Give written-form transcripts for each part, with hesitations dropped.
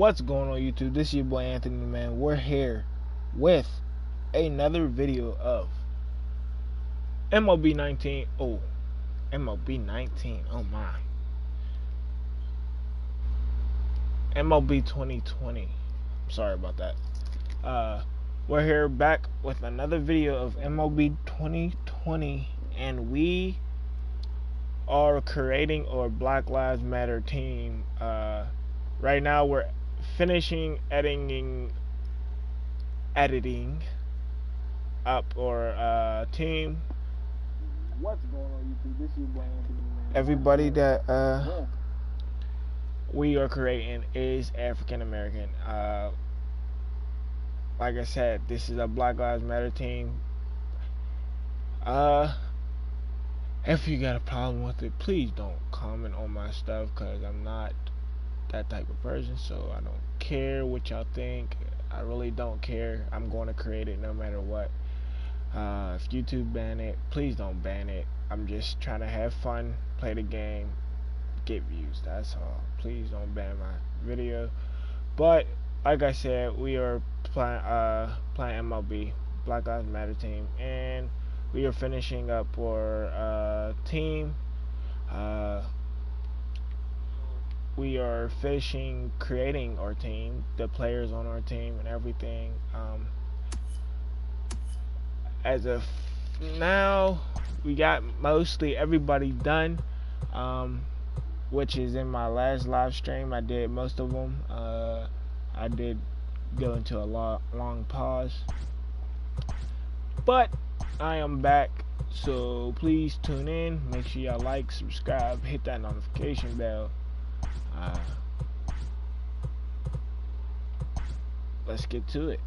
What's going on YouTube? This is your boy Anthony, man. We're here with another video of MLB 19. Oh, MLB 19. Oh my. MLB 2020. Sorry about that. We're here back with another video of MLB 2020, and we are creating our Black Lives Matter team. Right now we're finishing editing up our team. What's going on YouTube? This is your boy Anthony, man. Everybody that we are creating is African American. Like I said, this is a Black Lives Matter team. If you got a problem with it, please don't comment on my stuff, because I'm not that type of person, so I don't care what y'all think. I really don't care. I'm going to create it no matter what. If YouTube ban it, please don't ban it. I'm just trying to have fun, play the game, get views. That's all. Please don't ban my video. But like I said, we are playing MLB Black Lives Matter team, and we are finishing up our team. We are creating our team, the players on our team, and everything. As of now, we got mostly everybody done, which is in my last live stream. I did most of them. I did go into a long pause, but I am back, so please tune in. Make sure y'all like, subscribe, hit that notification bell. Let's get to it.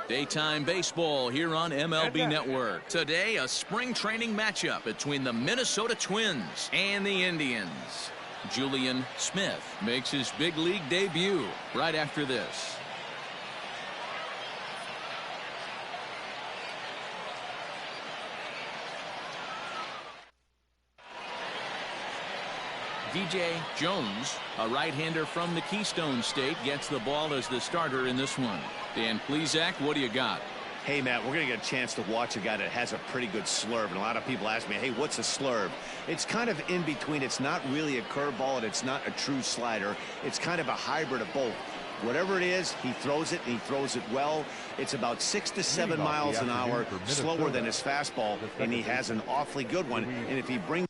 Daytime baseball here on MLB Network. Today, a spring training matchup between the Minnesota Twins and the Indians. Julian Smith makes his big league debut right after this. DJ Jones, a right-hander from the Keystone State, gets the ball as the starter in this one. Dan Plesac, what do you got? Hey, Matt, we're going to get a chance to watch a guy that has a pretty good slurve. And a lot of people ask me, hey, what's a slurve? It's kind of in between. It's not really a curveball, and it's not a true slider. It's kind of a hybrid of both. Whatever it is, he throws it, and he throws it well. It's about 6 to 7 miles an hour, slower than his fastball, and he has an awfully good one. And if he brings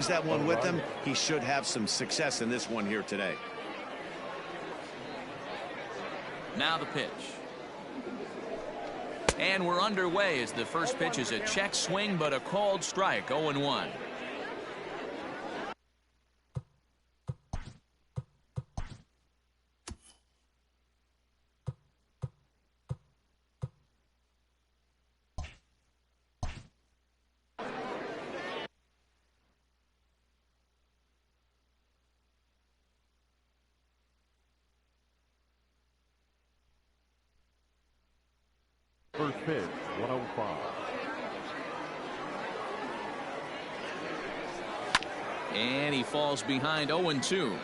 that one with him. He should have some success in this one here today. Now the pitch. And we're underway as the first pitch is a check swing, but a called strike. 0-1. First pitch, 105. And he falls behind 0-2.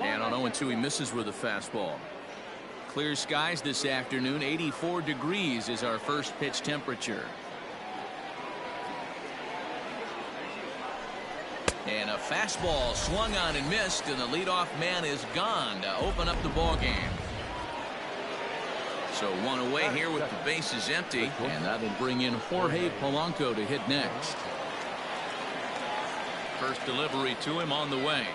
And on 0-2, he misses with a fastball. Clear skies this afternoon. 84 degrees is our first pitch temperature. And a fastball swung on and missed, and the leadoff man is gone to open up the ball game. So one away here with the bases empty, and that'll bring in Jorge Polanco to hit next. First delivery to him on the way.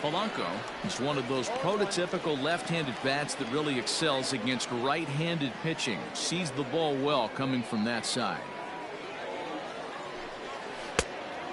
Polanco is one of those prototypical left-handed bats that really excels against right-handed pitching. Sees the ball well coming from that side.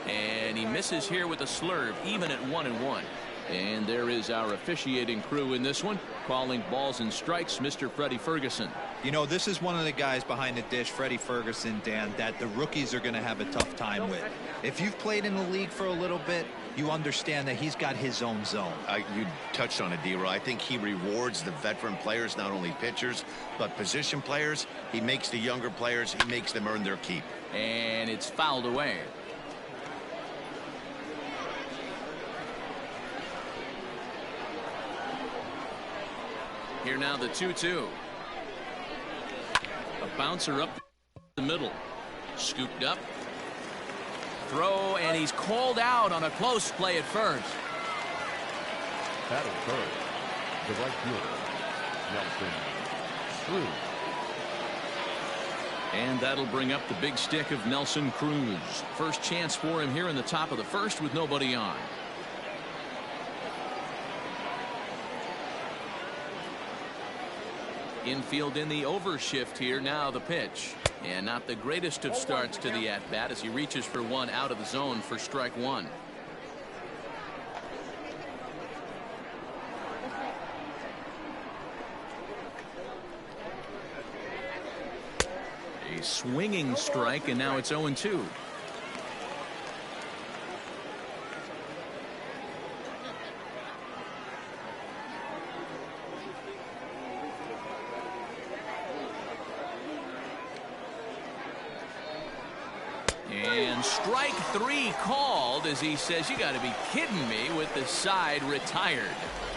And he misses here with a slurve, even at 1-1. And there is our officiating crew in this one, calling balls and strikes, Mr. Freddie Ferguson. You know, this is one of the guys behind the dish, Freddie Ferguson, Dan, that the rookies are going to have a tough time with. If you've played in the league for a little bit, you understand that he's got his own zone. You touched on it, D-Roy. I think he rewards the veteran players, not only pitchers, but position players. He makes the younger players, he makes them earn their keep. And it's fouled away. Here now the 2-2. A bouncer up the middle. Scooped up. Throw, and he's called out on a close play at first. Batting first, the right fielder, Nelson Cruz. And that'll bring up the big stick of Nelson Cruz. First chance for him here in the top of the first with nobody on. Infield in the overshift here. Now the pitch. And not the greatest of starts to the at-bat as he reaches for one out of the zone for strike one. A swinging strike, and now it's 0-2. And strike three called as he says, you got to be kidding me, with the side retired.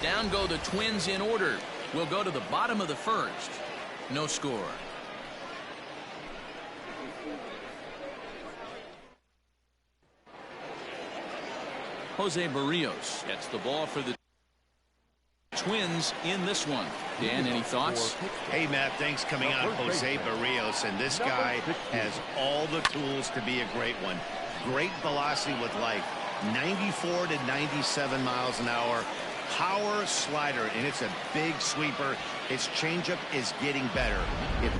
Down go the Twins in order. We'll go to the bottom of the first. No score. Jose Barrios gets the ball for the Twins in this one. Dan, any thoughts? Hey, Matt, thanks coming on Jose Barrios, and this guy has all the tools to be a great one. Great velocity with life, 94 to 97 miles an hour, power slider, and it's a big sweeper. His changeup is getting better. If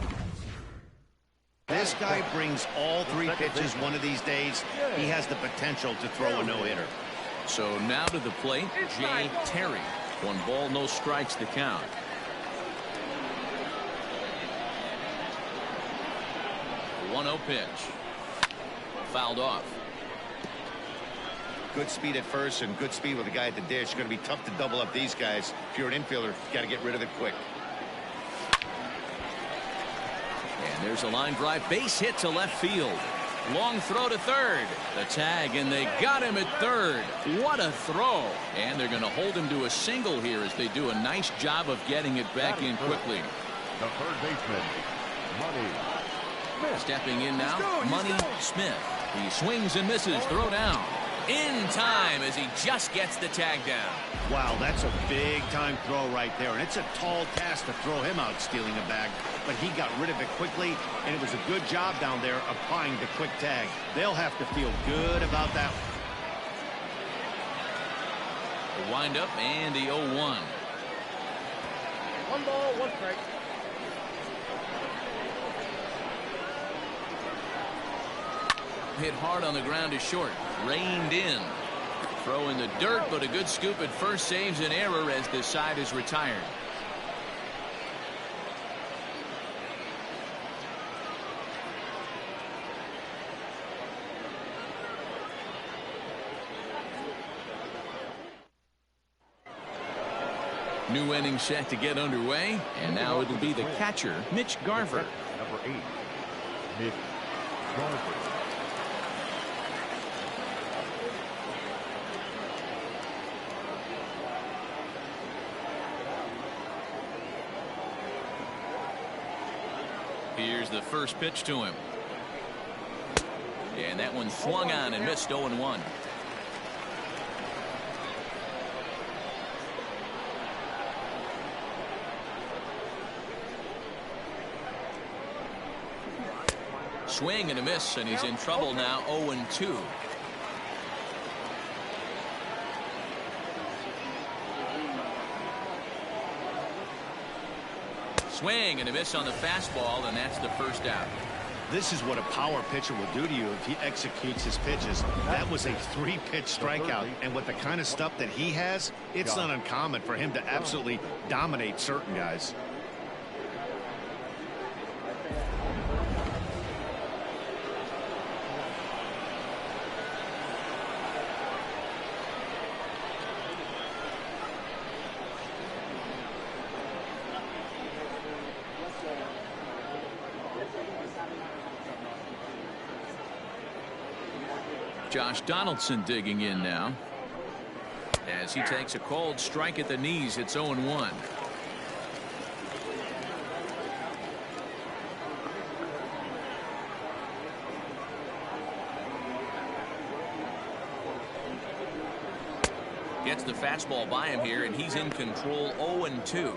this guy brings all three pitches one of these days, he has the potential to throw a no-hitter. So now to the plate, Jay Terry. 1 ball, no strikes to count. The 1-0 pitch. Fouled off. Good speed at first and good speed with the guy at the dish. Going to be tough to double up these guys. If you're an infielder, you got to get rid of it quick. And there's a line drive, base hit to left field. Long throw to third. The tag, and they got him at third. What a throw. And they're going to hold him to a single here as they do a nice job of getting it back in quickly. The third baseman, Money. Stepping in now, Money Smith. He swings and misses. Throw down. In time as he just gets the tag down. Wow, that's a big-time throw right there, and it's a tall task to throw him out stealing a bag, but he got rid of it quickly, and it was a good job down there applying the quick tag. They'll have to feel good about that. The windup and the 0-1. 1 ball, 1 strike. Hit hard on the ground is short. Reined in. Throw in the dirt, but a good scoop at first saves an error as the side is retired. New inning set to get underway, and now it'll be the catcher, Mitch Garver. Number 8, Mitch Garver. Here's the first pitch to him. And that one swung on and missed. 0-1. Swing and a miss, and he's in trouble now. 0-2. Swing and a miss on the fastball, and that's the first out. This is what a power pitcher will do to you if he executes his pitches. That was a 3-pitch strikeout, and with the kind of stuff that he has, it's not uncommon for him to absolutely dominate certain guys. Josh Donaldson digging in now as he takes a cold strike at the knees. It's 0-1. Gets the fastball by him here, and he's in control. 0-2.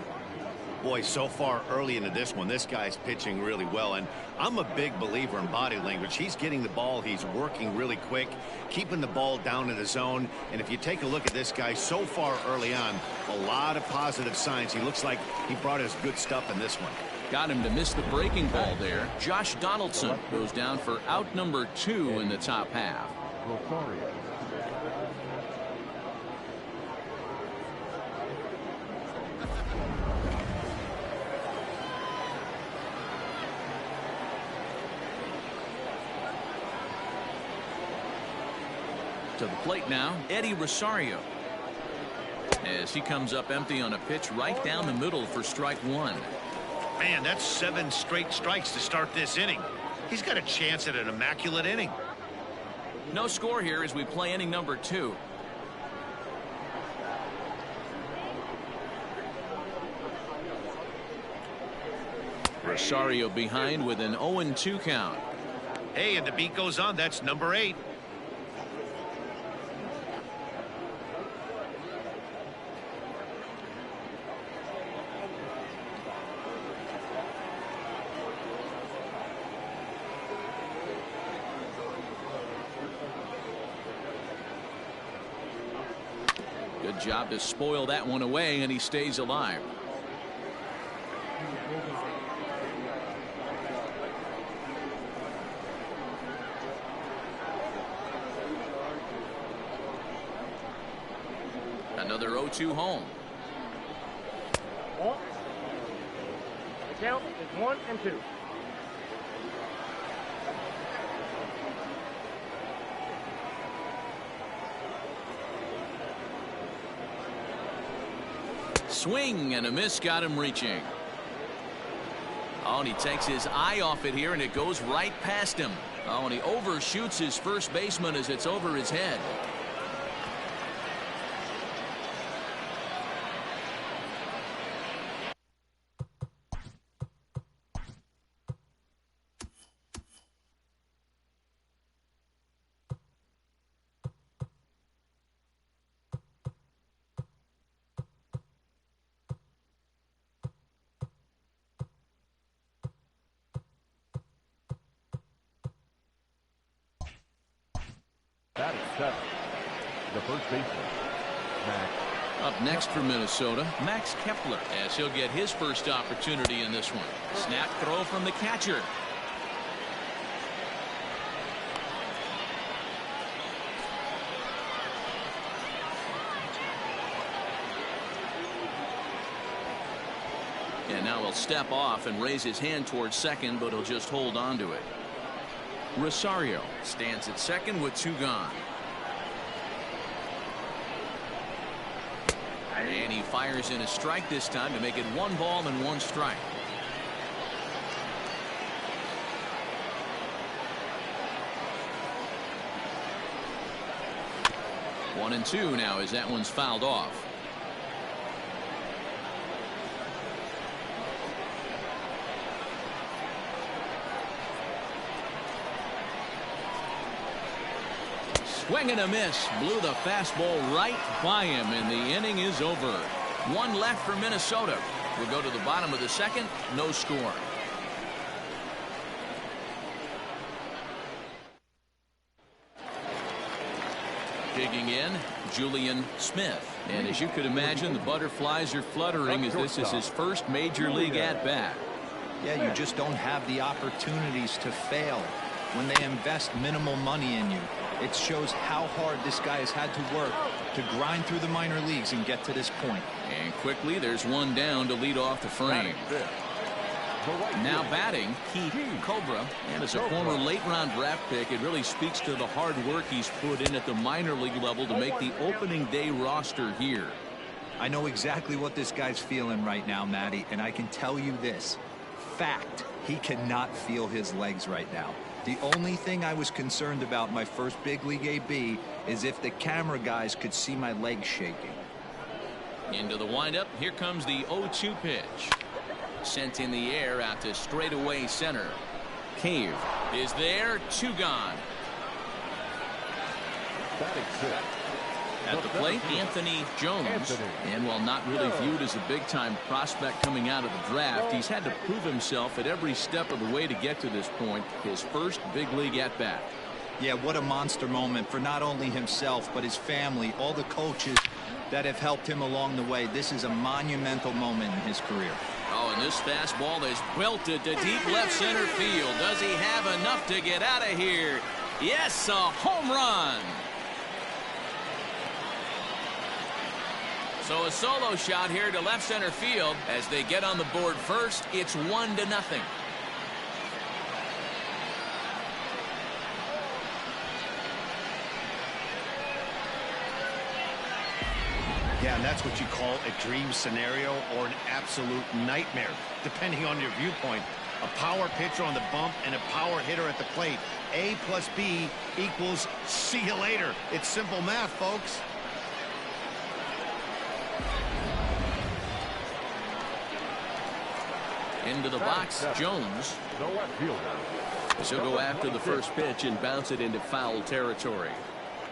Boy, so far early into this one, this guy's pitching really well, and I'm a big believer in body language. He's getting the ball, he's working really quick, keeping the ball down in the zone, and if you take a look at this guy so far early on, a lot of positive signs. He looks like he brought his good stuff in this one. Got him to miss the breaking ball there. Josh Donaldson goes down for out number 2 in the top half. Rosario. To the plate now, Eddie Rosario. As he comes up empty on a pitch right down the middle for strike 1. Man, that's 7 straight strikes to start this inning. He's got a chance at an immaculate inning. No score here as we play inning number 2. Rosario behind with an 0-2 count. Hey, and the beat goes on. That's number 8. Good job to spoil that one away, and he stays alive. Another 0-2 home. The count is 1-2. Swing and a miss, got him reaching. Oh, and he takes his eye off it here, and it goes right past him. Oh, and he overshoots his first baseman as it's over his head. 7, the first baseman, Max. Up next for Minnesota, Max Kepler, as he'll get his first opportunity in this one. Snap throw from the catcher. And now he'll step off and raise his hand towards second, but he'll just hold on to it. Rosario stands at second with 2 gone. And he fires in a strike this time to make it 1 ball and 1 strike. One and 2 now as that one's fouled off. Swing and a miss. Blew the fastball right by him, and the inning is over. 1 left for Minnesota. We'll go to the bottom of the second. No score. Digging in, Julian Smith. And as you could imagine, the butterflies are fluttering as this is his first major league at-bat. Yeah, you just don't have the opportunities to fail when they invest minimal money in you. It shows how hard this guy has had to work to grind through the minor leagues and get to this point. And quickly, there's 1 down to lead off the frame. Now batting, Keith Cobra. And as a former late-round draft pick, it really speaks to the hard work he's put in at the minor league level to make the opening day roster here. I know exactly what this guy's feeling right now, Matty, and I can tell you this. Fact, he cannot feel his legs right now. The only thing I was concerned about my first big league AB is if the camera guys could see my legs shaking. Into the windup. Here comes the 0-2 pitch. Sent in the air out to straightaway center. Cave is there. 2 gone. At the plate, Anthony Jones. And while not really viewed as a big-time prospect coming out of the draft, he's had to prove himself at every step of the way to get to this point. His first big league at-bat. Yeah, what a monster moment for not only himself, but his family, all the coaches that have helped him along the way. This is a monumental moment in his career. Oh, and this fastball is belted to deep left center field. Does he have enough to get out of here? Yes, a home run. So a solo shot here to left center field as they get on the board first. It's 1-0. Yeah, and that's what you call a dream scenario or an absolute nightmare, depending on your viewpoint. A power pitcher on the bump and a power hitter at the plate. A plus B equals see you later. It's simple math, folks. Into the box, Jones. The left fielder. He'll go after the first pitch and bounce it into foul territory.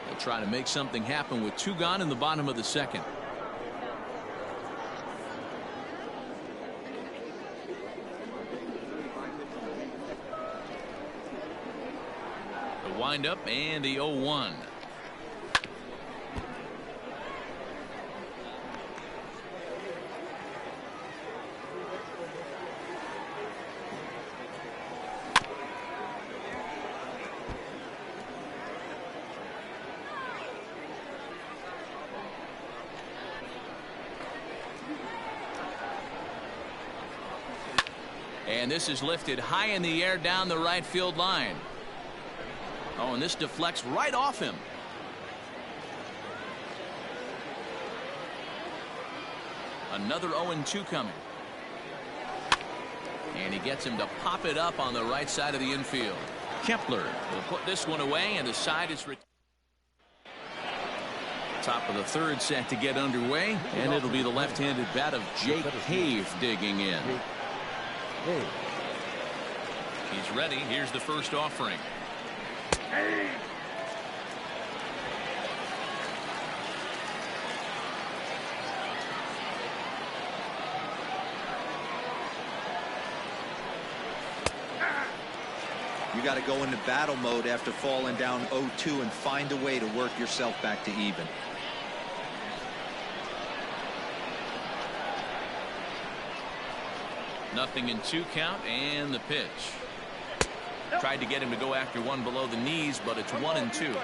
He'll try to make something happen with 2 gone in the bottom of the second. The windup and the 0-1. And this is lifted high in the air down the right field line. Oh, and this deflects right off him. Another 0-2 coming. And he gets him to pop it up on the right side of the infield. Kepler will put this one away, and the side is top of the third set to get underway, and it'll be the left-handed bat of Jake Cave digging in. He's ready. Here's the first offering. You got to go into battle mode after falling down 0-2 and find a way to work yourself back to even. Nothing in 2 count, and the pitch. Tried to get him to go after one below the knees, but it's 1-2.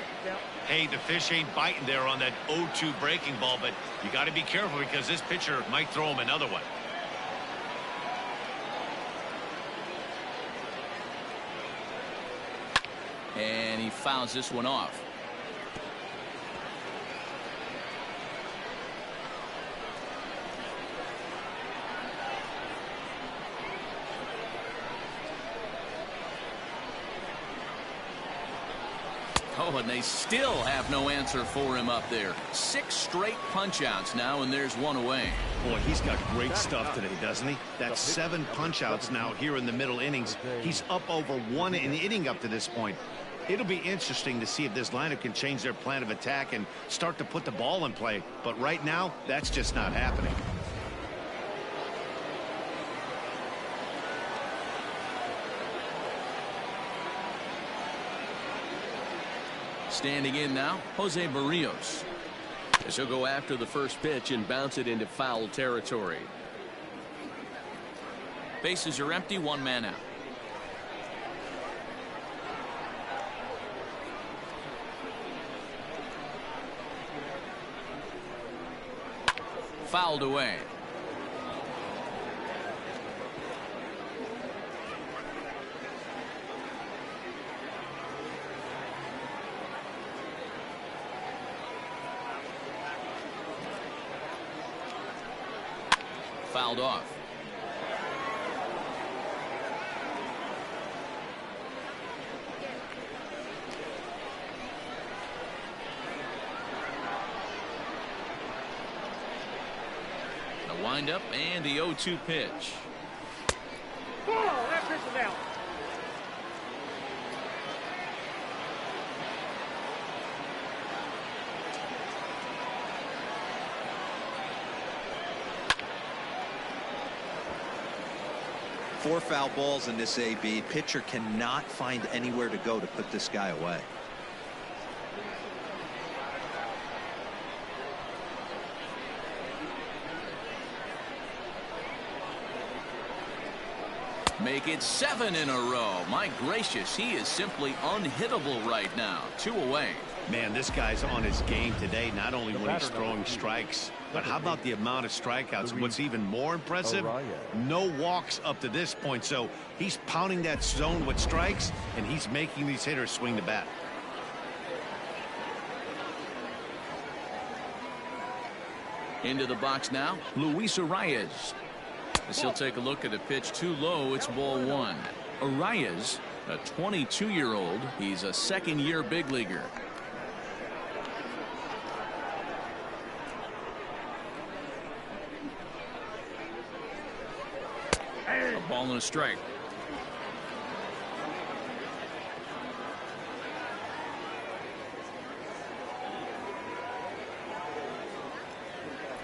Hey, the fish ain't biting there on that 0-2 breaking ball, but you got to be careful because this pitcher might throw him another one. And he fouls this one off. Oh, and they still have no answer for him up there. 6 straight punch-outs now, and there's 1 away. Boy, he's got great stuff today, doesn't he? That's 7 punch-outs now here in the middle innings. He's up over 1 an inning up to this point. It'll be interesting to see if this lineup can change their plan of attack and start to put the ball in play. But right now, that's just not happening. Standing in now, Jose Barrios. As he'll go after the first pitch and bounce it into foul territory. Bases are empty, 1 man out. Fouled away. Fouled off. The windup and the 0-2 pitch. Oh, that pitch is out. Four foul balls in this AB. Pitcher cannot find anywhere to go to put this guy away. Make it 7 in a row. My gracious, he is simply unhittable right now. 2 away. Man, this guy's on his game today, not only when he's throwing strikes, but how about the amount of strikeouts? What's even more impressive, no walks up to this point. So he's pounding that zone with strikes, and he's making these hitters swing the bat. Into the box now, Luis Arias. As he'll take a look at a pitch too low, it's ball 1. Arias, a 22-year-old, he's a second-year big leaguer. A ball and a strike.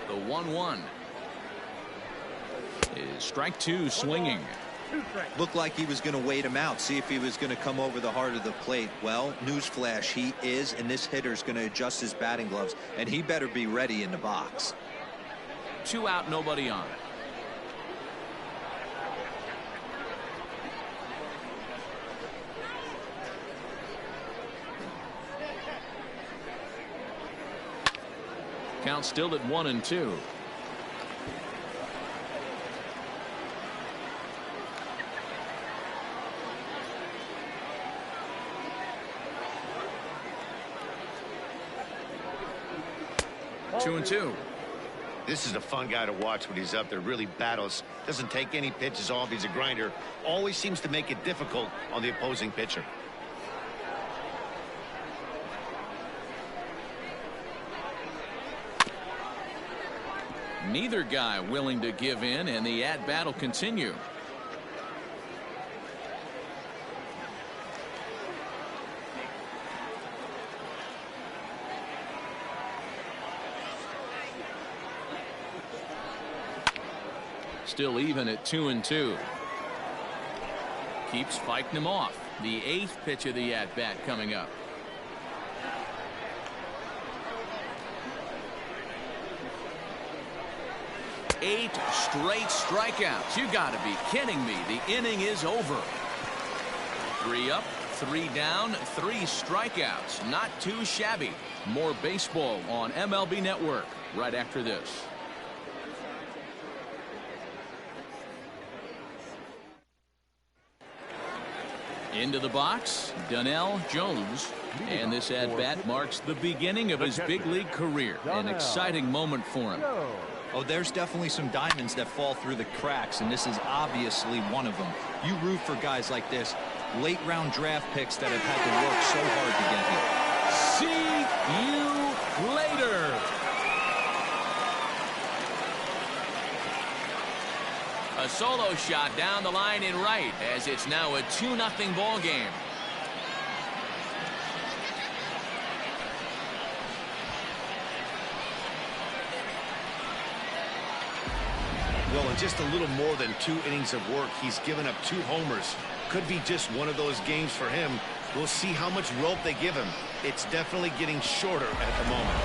The 1-1 is strike 2 swinging. Looked like he was going to wait him out, see if he was going to come over the heart of the plate. Well, newsflash, he is, and this hitter's going to adjust his batting gloves, and he better be ready in the box. 2 out, nobody on. Count still at 1-2. Two and two. This is a fun guy to watch when he's up there. Really battles. Doesn't take any pitches off. He's a grinder. Always seems to make it difficult on the opposing pitcher. Neither guy willing to give in, and the at-bat will continue. Still even at 2-2. keeps fighting him off. The 8th pitch of the at-bat coming up. Eight straight strikeouts. You got to be kidding me. The inning is over. 3 up, 3 down, 3 strikeouts. Not too shabby. More baseball on MLB Network right after this. Into the box, Donnell Jones. And this at-bat marks the beginning of his big league career. An exciting moment for him. Oh, there's definitely some diamonds that fall through the cracks, and this is obviously one of them. You root for guys like this, late-round draft picks that have had to work so hard to get here. See you later. A solo shot down the line in right as it's now a 2-0 ball game. Well, in just a little more than 2 innings of work, he's given up 2 homers. Could be just one of those games for him. We'll see how much rope they give him. It's definitely getting shorter at the moment.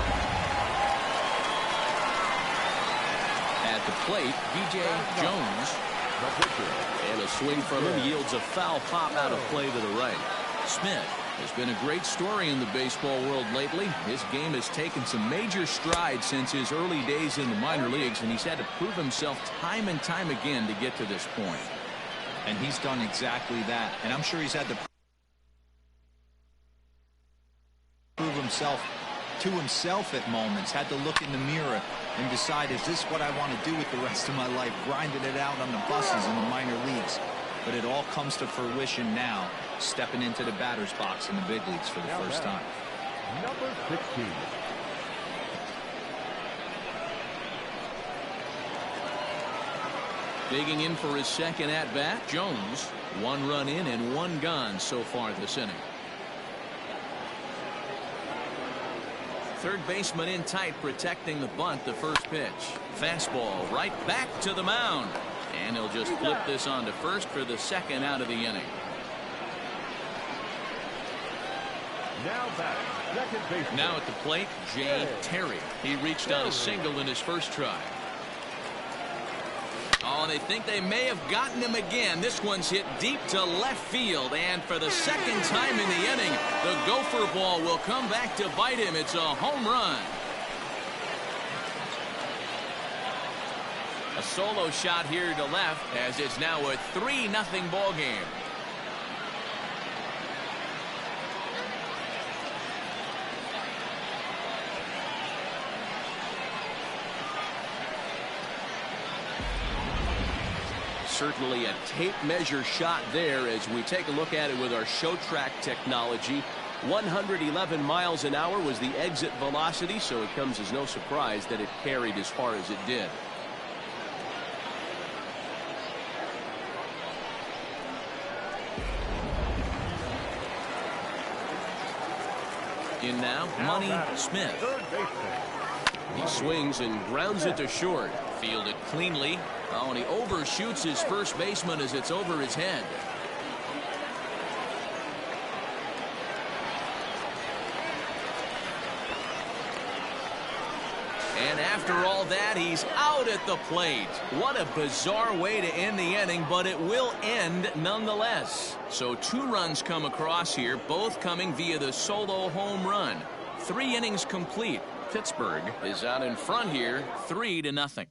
At the plate, B.J. Jones. And a swing from him yields a foul pop out of play to the right. Smith has been a great story in the baseball world lately. His game has taken some major strides since his early days in the minor leagues, and he's had to prove himself time and time again to get to this point. And he's done exactly that. And I'm sure he's had to prove himself to himself at moments, had to look in the mirror and decide, is this what I want to do with the rest of my life? Grinding it out on the buses in the minor leagues. But it all comes to fruition now, stepping into the batter's box in the big leagues for the first time. Number 16. Digging in for his second at-bat, Jones. 1 run in and 1 gone so far this inning. Third baseman in tight, protecting the bunt. The first pitch. Fastball right back to the mound. And he'll just flip this on to first for the second out of the inning. Now back, second baseman. Now at the plate, Jay Terry. He reached on a single in his first try. Oh, they think they may have gotten him again. This one's hit deep to left field. And for the second time in the inning, the gopher ball will come back to bite him. It's a home run. A solo shot here to left as it's now a 3-0 ball game. Certainly a tape measure shot there as we take a look at it with our show track technology. 111 miles an hour was the exit velocity, so it comes as no surprise that it carried as far as it did. In now, Money Smith. He swings and grounds it to short. Fielded cleanly. Oh, and he overshoots his first baseman as it's over his head. And after all that, he's out at the plate. What a bizarre way to end the inning, but it will end nonetheless. So 2 runs come across here, both coming via the solo home run. 3 innings complete. Pittsburgh is out in front here, 3-0.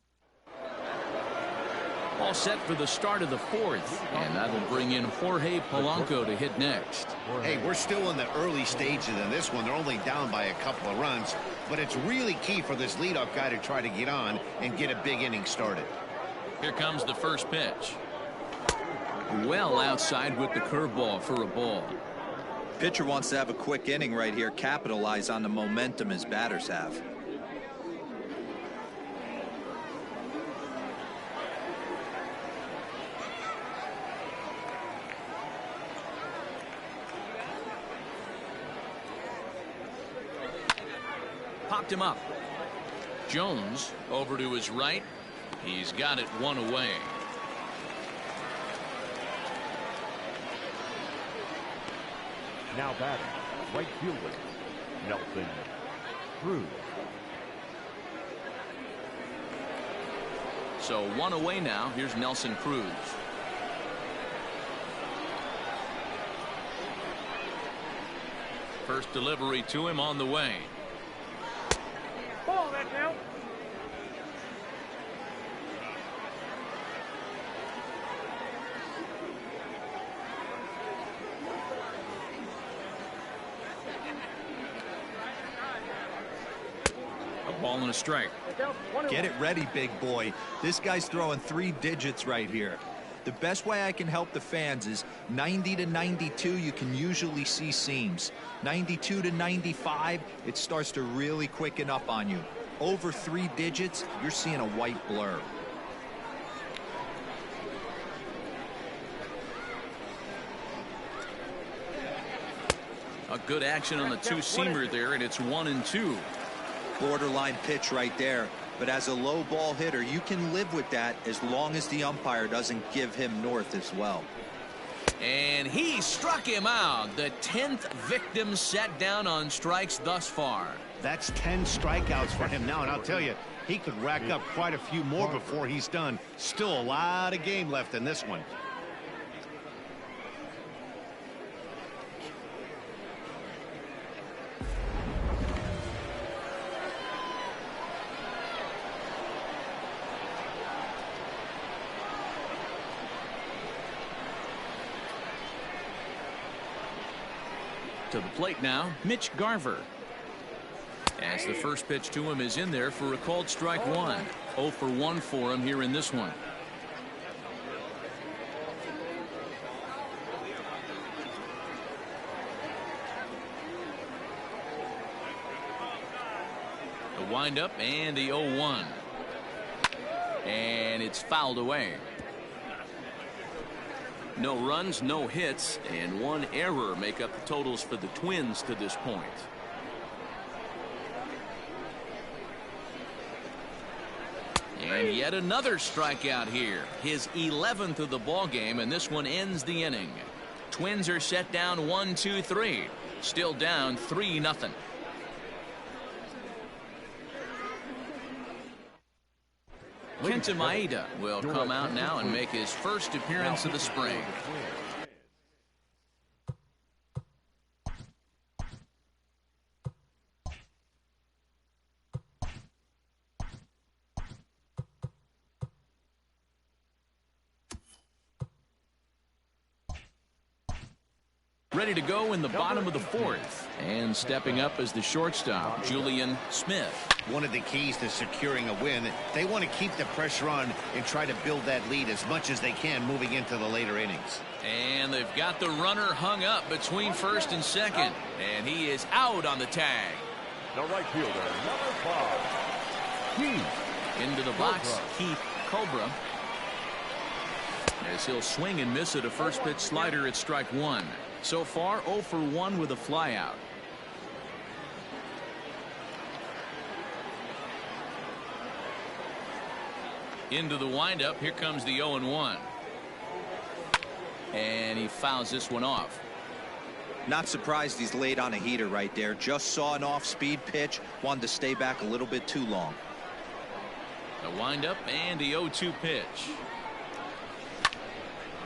All set for the start of the 4th, and that'll bring in Jorge Polanco to hit next. Hey, we're still in the early stages of this one. They're only down by a couple of runs, but it's really key for this leadoff guy to try to get on and get a big inning started. Here comes the first pitch. Well outside with the curveball for a ball. Pitcher wants to have a quick inning right here, capitalize on the momentum his batters have. Popped him up. Jones over to his right. He's got it 1 away. Now batting, right fielder, Nelson Cruz. So one away now. Here's Nelson Cruz. First delivery to him on the way. Ball that now. A ball and a strike. Get it ready, big boy. This guy's throwing 3 digits right here. The best way I can help the fans is 90 to 92, you can usually see seams. 92 to 95, it starts to really quicken up on you. Over 3 digits, you're seeing a white blur. A good action on the two-seamer there, and it's 1-2. Borderline pitch right there. But as a low ball hitter, you can live with that as long as the umpire doesn't give him north as well. And he struck him out. The 10th victim set down on strikes thus far. That's 10 strikeouts for him now, and I'll tell you, he could rack up quite a few more before he's done. Still a lot of game left in this one. To the plate now, Mitch Garver. As the first pitch to him is in there for a called strike 1. 0 for 1 for him here in this one. The windup and the 0-1. And it's fouled away. No runs, no hits, and 1 error make up the totals for the Twins to this point. And yet another strikeout here. His 11th of the ball game, and this one ends the inning. Twins are set down 1-2-3. Still down 3-0. Kenta Maeda will come out now and make his first appearance of the spring. Ready to go in the bottom of the 4th. And stepping up as the shortstop, Julian Smith. One of the keys to securing a win, they want to keep the pressure on and try to build that lead as much as they can moving into the later innings. And they've got the runner hung up between first and second. And he is out on the tag. The right fielder, number 5, Keith. Into the box, Keith Cobra. As he'll swing and miss at a first pitch slider at strike 1. So far 0 for 1 with a flyout. Into the windup. Here comes the 0-1. And he fouls this one off. Not surprised he's laid on a heater right there. Just saw an off-speed pitch. Wanted to stay back a little bit too long. The windup and the 0-2 pitch.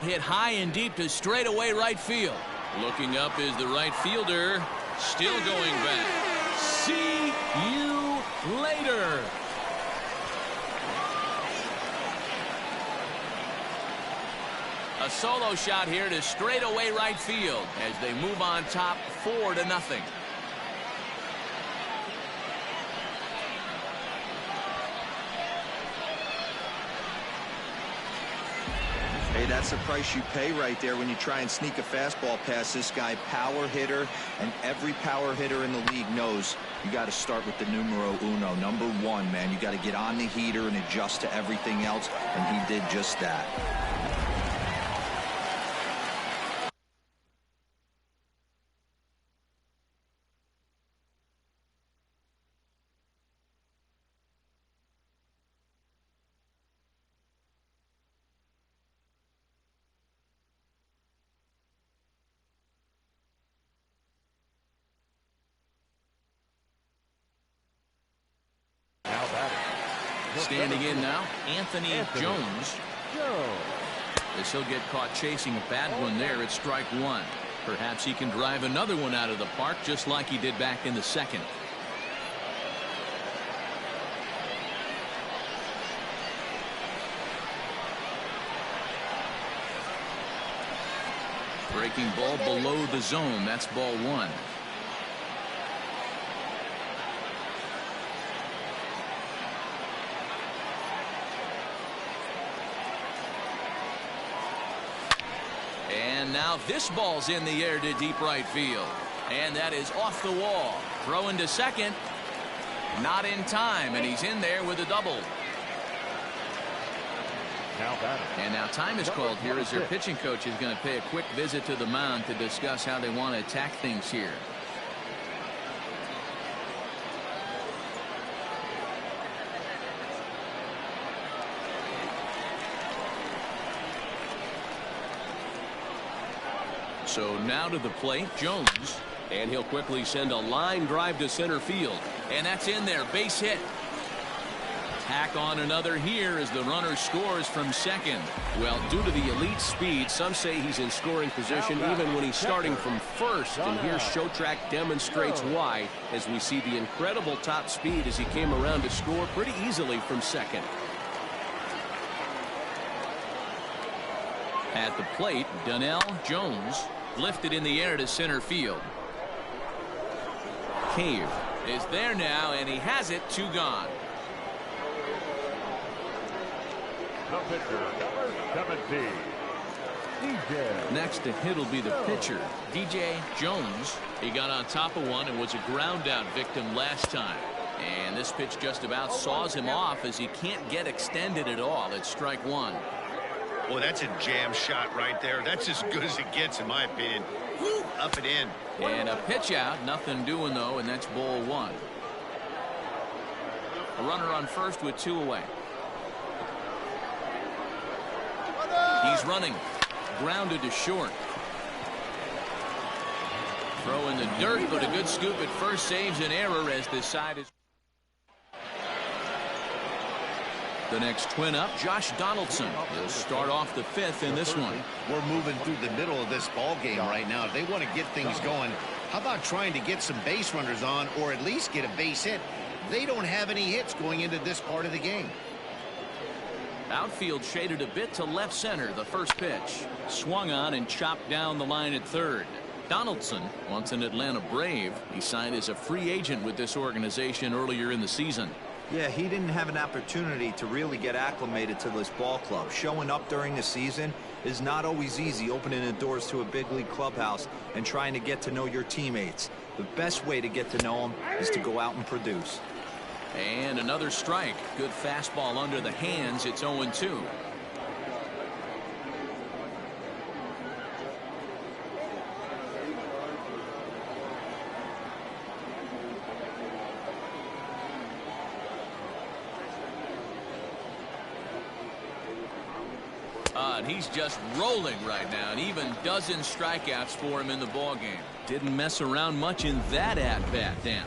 Hit high and deep to straightaway right field. Looking up is the right fielder. Still going back. See you later. A solo shot here to straightaway right field as they move on top 4-0. Hey, that's the price you pay right there when you try and sneak a fastball past this guy. Power hitter, and every power hitter in the league knows you got to start with the numero uno, number 1, man. You got to get on the heater and adjust to everything else, and he did just that. Standing in now, Anthony Jones. As he'll get caught chasing a bad one there at strike one. Perhaps he can drive another one out of the park just like he did back in the second. Breaking ball below the zone. That's ball one. And now this ball's in the air to deep right field. And that is off the wall. Throw into second. Not in time, and he's in there with a double. And now time is called here as their pitching coach is going to pay a quick visit to the mound to discuss how they want to attack things here. So now to the plate, Jones. And he'll quickly send a line drive to center field. And that's in there, base hit. Tack on another here as the runner scores from second. Well, due to the elite speed, some say he's in scoring position even when he's starting from first. And here Showtrack demonstrates why, as we see the incredible top speed as he came around to score pretty easily from second. At the plate, Donnell Jones lifted in the air to center field. Cave is there now, and he has it, 2 gone. The pitcher, number 17, DJ. Next to hit will be the pitcher, DJ Jones. He got on top of one and was a ground out victim last time. And this pitch just about saws him off as he can't get extended at all. It's strike one. Well, that's a jam shot right there. That's as good as it gets, in my opinion. Woo, up and in. And a pitch out, nothing doing though, and that's ball one. A runner on first with 2 away. He's running. Grounded to short. Throw in the dirt, but a good scoop at first saves an error as this side is. The next twin up, Josh Donaldson. He'll start off the 5th in this one. We're moving through the middle of this ball game right now. If they want to get things going, how about trying to get some base runners on or at least get a base hit? They don't have any hits going into this part of the game. Outfield shaded a bit to left center. The first pitch swung on and chopped down the line at third. Donaldson, once an Atlanta Brave, he signed as a free agent with this organization earlier in the season. Yeah, he didn't have an opportunity to really get acclimated to this ball club. Showing up during the season is not always easy, opening the doors to a big league clubhouse and trying to get to know your teammates. The best way to get to know them is to go out and produce. And another strike. Good fastball under the hands. It's 0-2. And he's just rolling right now, and even dozen strikeouts for him in the ballgame. Didn't mess around much in that at-bat, Dan.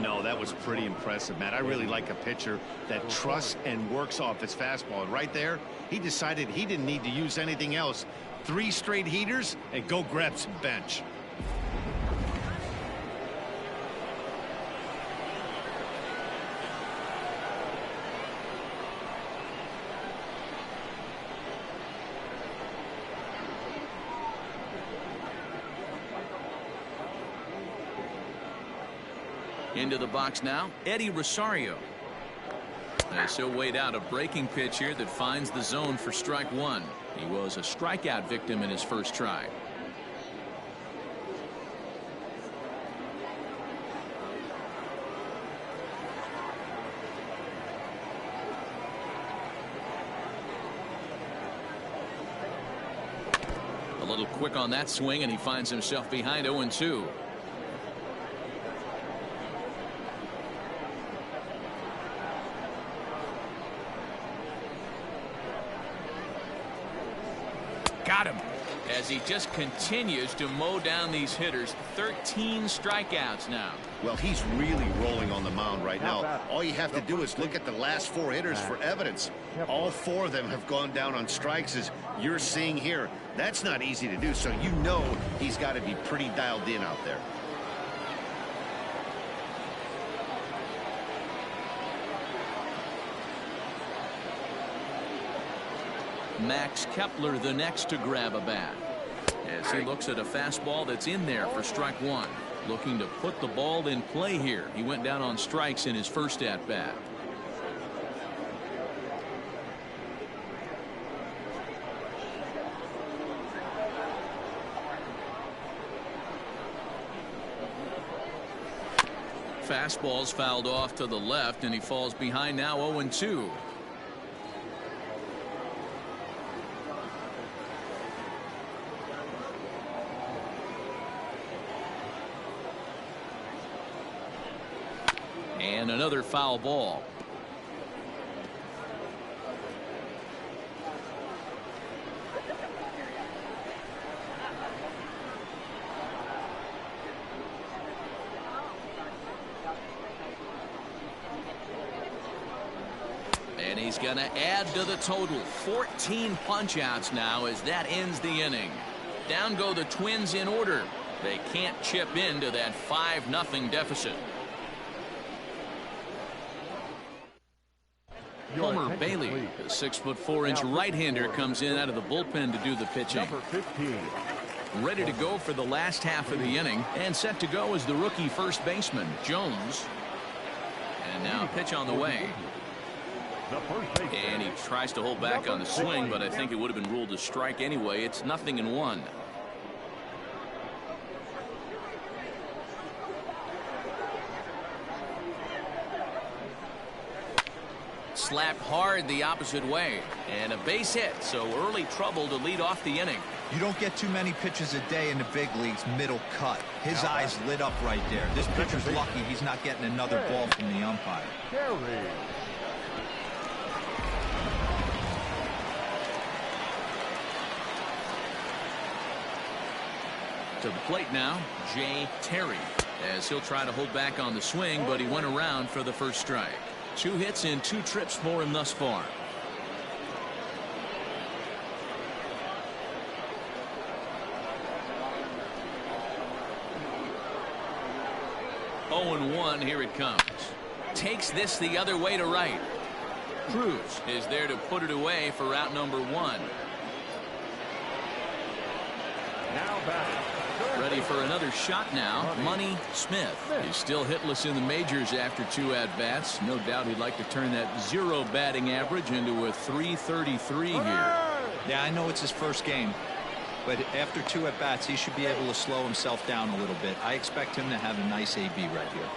No, that was pretty impressive, Matt. I really like a pitcher that trusts and works off his fastball. And right there, he decided he didn't need to use anything else. 3 straight heaters and go grab some bench. Into the box now, Eddie Rosario. As he'll wait out a breaking pitch here that finds the zone for strike one. He was a strikeout victim in his first try. A little quick on that swing, and he finds himself behind 0-2. Got him. As as he just continues to mow down these hitters. 13 strikeouts now. Well, he's really rolling on the mound right now. All you have to do is look at the last 4 hitters for evidence. All 4 of them have gone down on strikes, as you're seeing here. That's not easy to do, so you know he's got to be pretty dialed in out there. Max Kepler the next to grab a bat, as he looks at a fastball that's in there for strike 1. Looking to put the ball in play here. He went down on strikes in his first at bat. Fastball's fouled off to the left, and he falls behind now 0-2. And another foul ball. And he's going to add to the total. 14 punch-outs now as that ends the inning. Down go the Twins in order. They can't chip into that 5-0 deficit. Homer Bailey, the 6'4" right-hander, comes in out of the bullpen to do the pitching. Number 15. Ready to go for the last half of the inning, and set to go is the rookie first baseman, Jones. And now a pitch on the way. And he tries to hold back on the swing, but I think it would have been ruled a strike anyway. It's 0-1. Slapped hard the opposite way, and a base hit, so early trouble to lead off the inning. You don't get too many pitches a day in the big leagues middle cut. His eyes lit up right there. This pitcher's lucky he's not getting another ball from the umpire. To the plate now, Jay Terry, as he'll try to hold back on the swing, but he went around for the first strike. 2 hits in 2 trips for him thus far. Oh, and 1, here it comes. Takes this the other way to right. Cruz is there to put it away for out number 1. Now back. Ready for another shot now. Money Smith. He's still hitless in the majors after 2 at-bats. No doubt he'd like to turn that 0 batting average into a .333 here. Yeah, I know it's his first game, but after 2 at-bats, he should be able to slow himself down a little bit. I expect him to have a nice AB right here.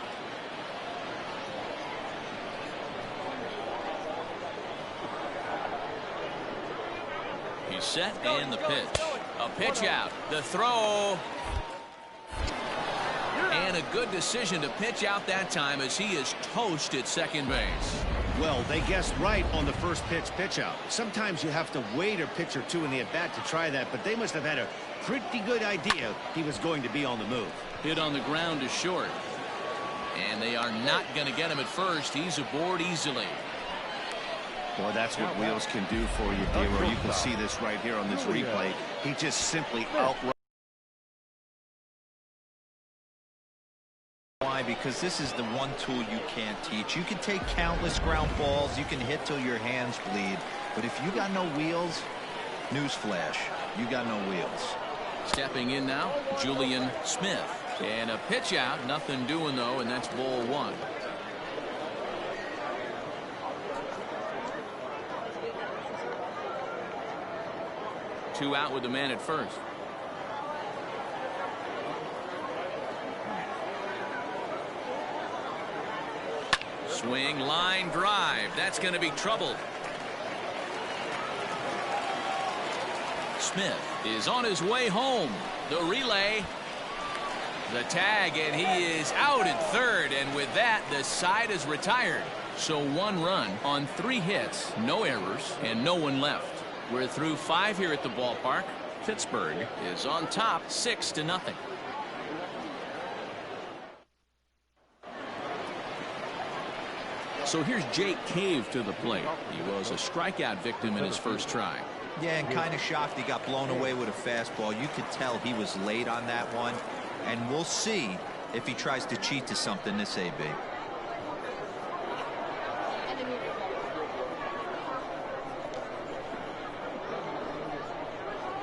He's set, and the pitch. A pitch out. The throw. And a good decision to pitch out that time, as he is toast at second base. Well, they guessed right on the first pitch out. Sometimes you have to wait a pitch or 2 in the at-bat to try that, but they must have had a pretty good idea he was going to be on the move. Hit on the ground is short. And they are not going to get him at first. He's aboard easily. Boy, that's what Wheels can do for you, D-Roy. You can see this right here on this replay. He just simply outright. Why? Because this is the one tool you can't teach. You can take countless ground balls. You can hit till your hands bleed. But if you got no wheels, newsflash, you got no wheels. Stepping in now, Julian Smith. And a pitch out. Nothing doing, though, and that's ball 1. Two out with the man at first. Swing, line drive. That's going to be trouble. Smith is on his way home. The relay. The tag, and he is out at third, and with that, the side is retired. So 1 run on 3 hits, no errors, and no one left. We're through 5 here at the ballpark. Pittsburgh is on top 6-0. So here's Jake Cave to the plate. He was a strikeout victim in his first try. Yeah, and kind of shocked he got blown away with a fastball. You could tell he was late on that one. And we'll see if he tries to cheat to something this AB.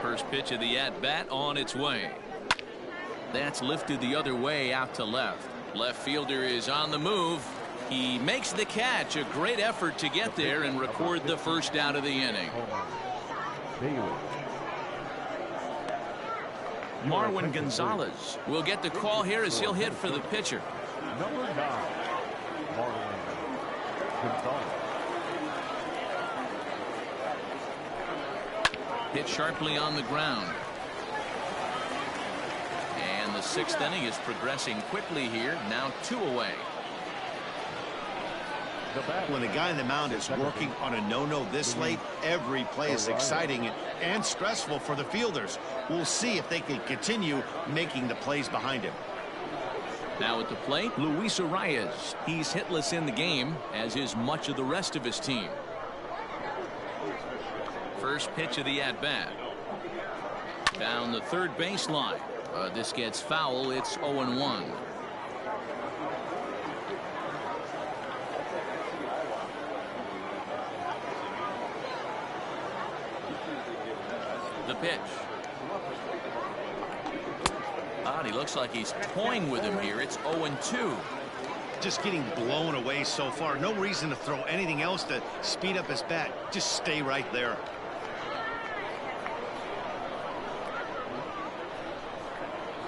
First pitch of the at-bat on its way. That's lifted the other way out to left. Left fielder is on the move. He makes the catch. A great effort to get there and record the first out of the inning. Marwin Gonzalez will get the call here as he'll hit for the pitcher. Number 9, Marwin Gonzalez. Hit sharply on the ground. And the 6th inning is progressing quickly here. Now 2 away. When the guy in the mound is working on a no-no this late, every play is exciting and stressful for the fielders. We'll see if they can continue making the plays behind him. Now at the plate, Luis Arias. He's hitless in the game, as is much of the rest of his team. First pitch of the at-bat. Down the third baseline. This gets foul. It's 0-1. The pitch. He looks like he's toying with him here. It's 0-2. Just getting blown away so far. No reason to throw anything else to speed up his bat. Just stay right there.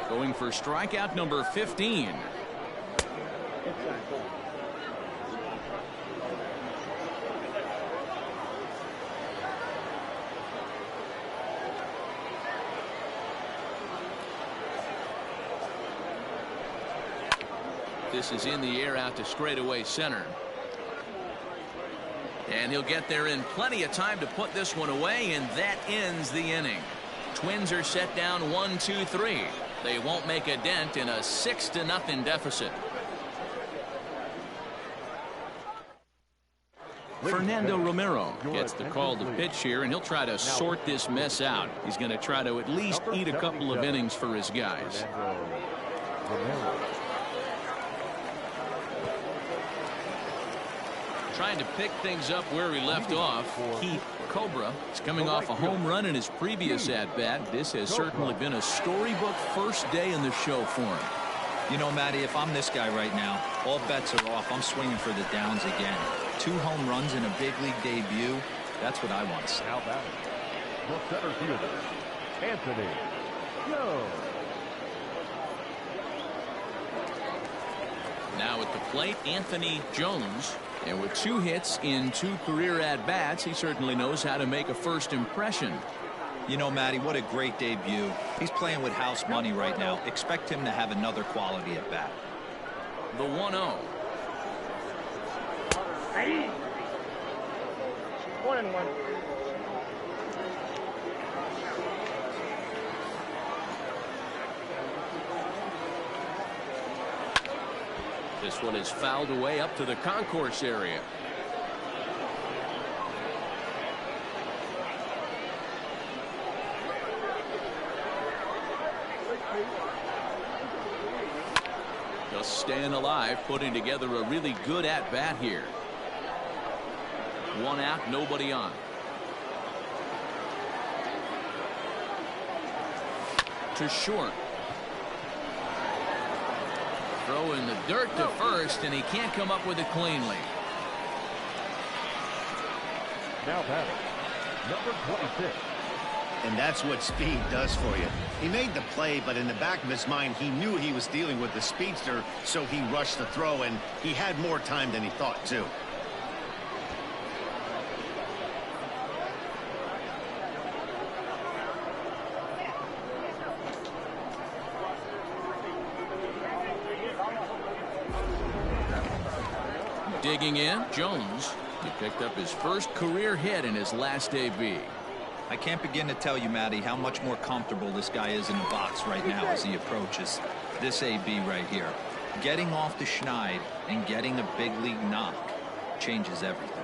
Going for strikeout number 15. This is in the air out to straightaway center. And he'll get there in plenty of time to put this one away, and that ends the inning. Twins are set down 1-2-3. They won't make a dent in a 6-0 deficit. Fernando Romero gets the call to pitch here, and he'll try to sort this mess out. He's going to try to at least eat a couple of innings for his guys. Trying to pick things up where he left off. Keith Cobra is coming off a home run in his previous at-bat. This has certainly been a storybook first day in the show for him. You know, Matty, if I'm this guy right now, all bets are off. I'm swinging for the downs again. 2 home runs in a big league debut. That's what I want to see. Now batting, the center fielder, Anthony Jones. Now at the plate, Anthony Jones. And with 2 hits in 2 career at-bats, he certainly knows how to make a first impression. You know, Matty, what a great debut. He's playing with house money right now. Expect him to have another quality at-bat. The 1-0. 1-1. This one is fouled away up to the concourse area. Just staying alive, putting together a really good at-bat here. 1 out, nobody on. To short. Throw in the dirt to first, and he can't come up with it cleanly. Now batting, number 26. And that's what speed does for you. He made the play, but in the back of his mind, he knew he was dealing with the speedster, so he rushed the throw, and he had more time than he thought, too. Digging in, Jones. He picked up his first career hit in his last AB. I can't begin to tell you, Matty, how much more comfortable this guy is in the box right now as he approaches this AB right here. Getting off the schneid and getting a big league knock changes everything.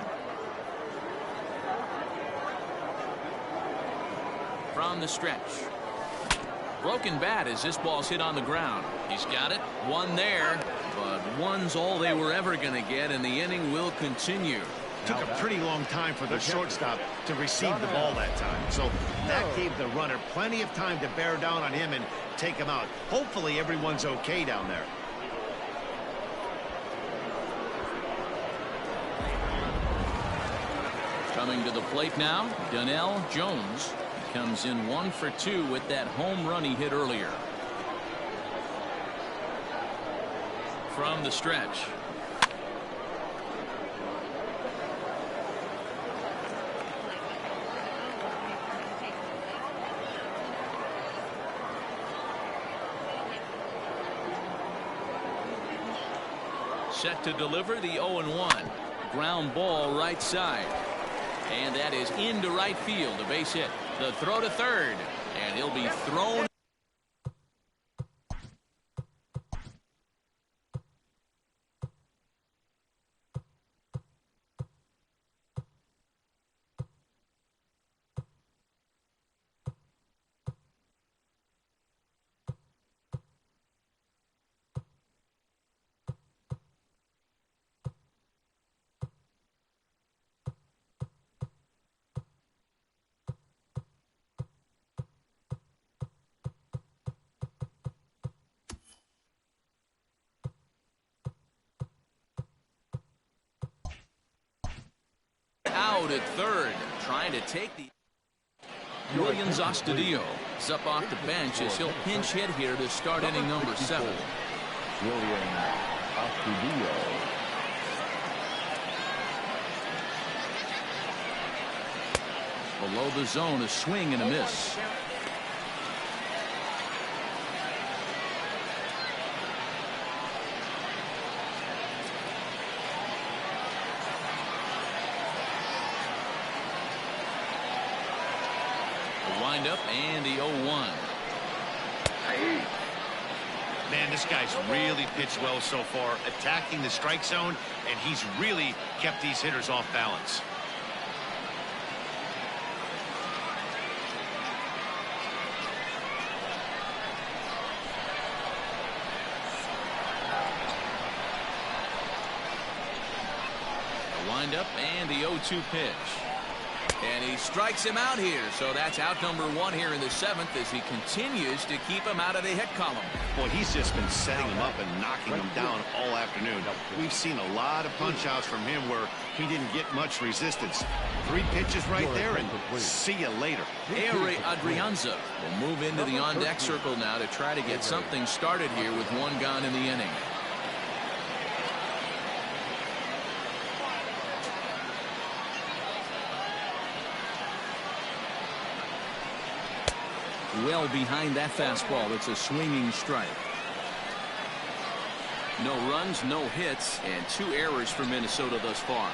From the stretch. Broken bat as this ball's hit on the ground. He's got it. One there, but one's all they were ever going to get, and the inning will continue. Took a pretty long time for the shortstop to receive the ball that time. So that gave the runner plenty of time to bear down on him and take him out. Hopefully everyone's okay down there. Coming to the plate now, Donnell Jones. He comes in 1 for 2 with that home run he hit earlier. From the stretch. Set to deliver the 0-1. Ground ball right side. And that is into right field. A base hit. The throw to third. And he'll be thrown. Out at third, trying to take the Willians Astudillo is up off the bench as he'll pinch hit here to start inning number 7. Willian Astudillo. Below the zone, a swing and a miss. Wind up and the 0-1. Man, this guy's really pitched well so far, attacking the strike zone, and he's really kept these hitters off balance. The wind up and the 0-2 pitch. And he strikes him out here, so that's out number 1 here in the 7th as he continues to keep him out of the hit column. Boy, he's just been setting him up and knocking him down all afternoon. We've seen a lot of punch-outs from him where he didn't get much resistance. 3 pitches right there, and see you later. Ehire Adrianza will move into the on-deck circle now to try to get something started here with 1 gone in the inning. Well behind that fastball. It's a swinging strike. No runs, no hits, and 2 errors for Minnesota thus far.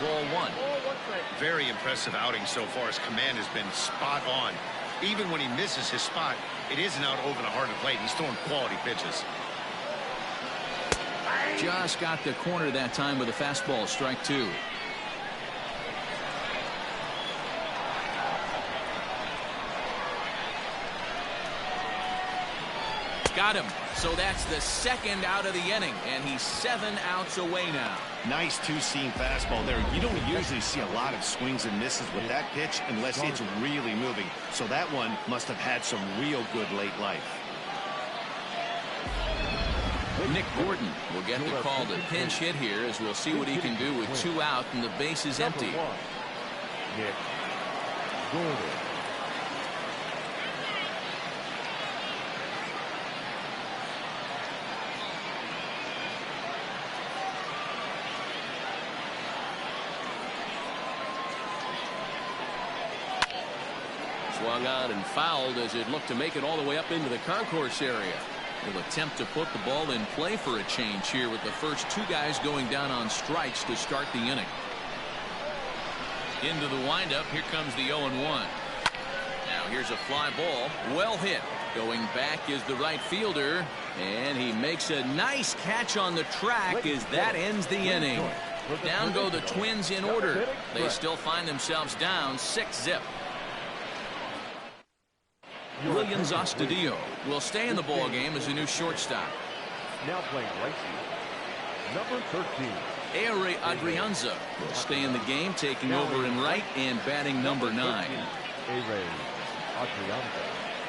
Ball 1. Very impressive outing so far. His command has been spot on. Even when he misses his spot, it isn't out over the heart of the plate. He's throwing quality pitches. Just got the corner that time with a fastball, strike 2. Got him. So that's the 2nd out of the inning, and he's 7 outs away now. Nice 2-seam fastball there. You don't usually see a lot of swings and misses with that pitch unless it's really moving. So that one must have had some real good late life. Nick Gordon will get the call to pinch hit here as we'll see what he can do with 2 out and the base is empty. Nick Gordon. Swung on and fouled as it looked to make it all the way up into the concourse area. He'll attempt to put the ball in play for a change here with the first two guys going down on strikes to start the inning. Into the windup. Here comes the 0-1. Now here's a fly ball. Well hit. Going back is the right fielder. And he makes a nice catch on the track as that ends the inning. Down go the Twins in order. They still find themselves down 6-0. William Astudillo will stay in the ball game as a new shortstop. Now playing right field, number 13. Ehire Adrianza will stay in the game, taking over in right and batting number 9. Ehire Adrianza.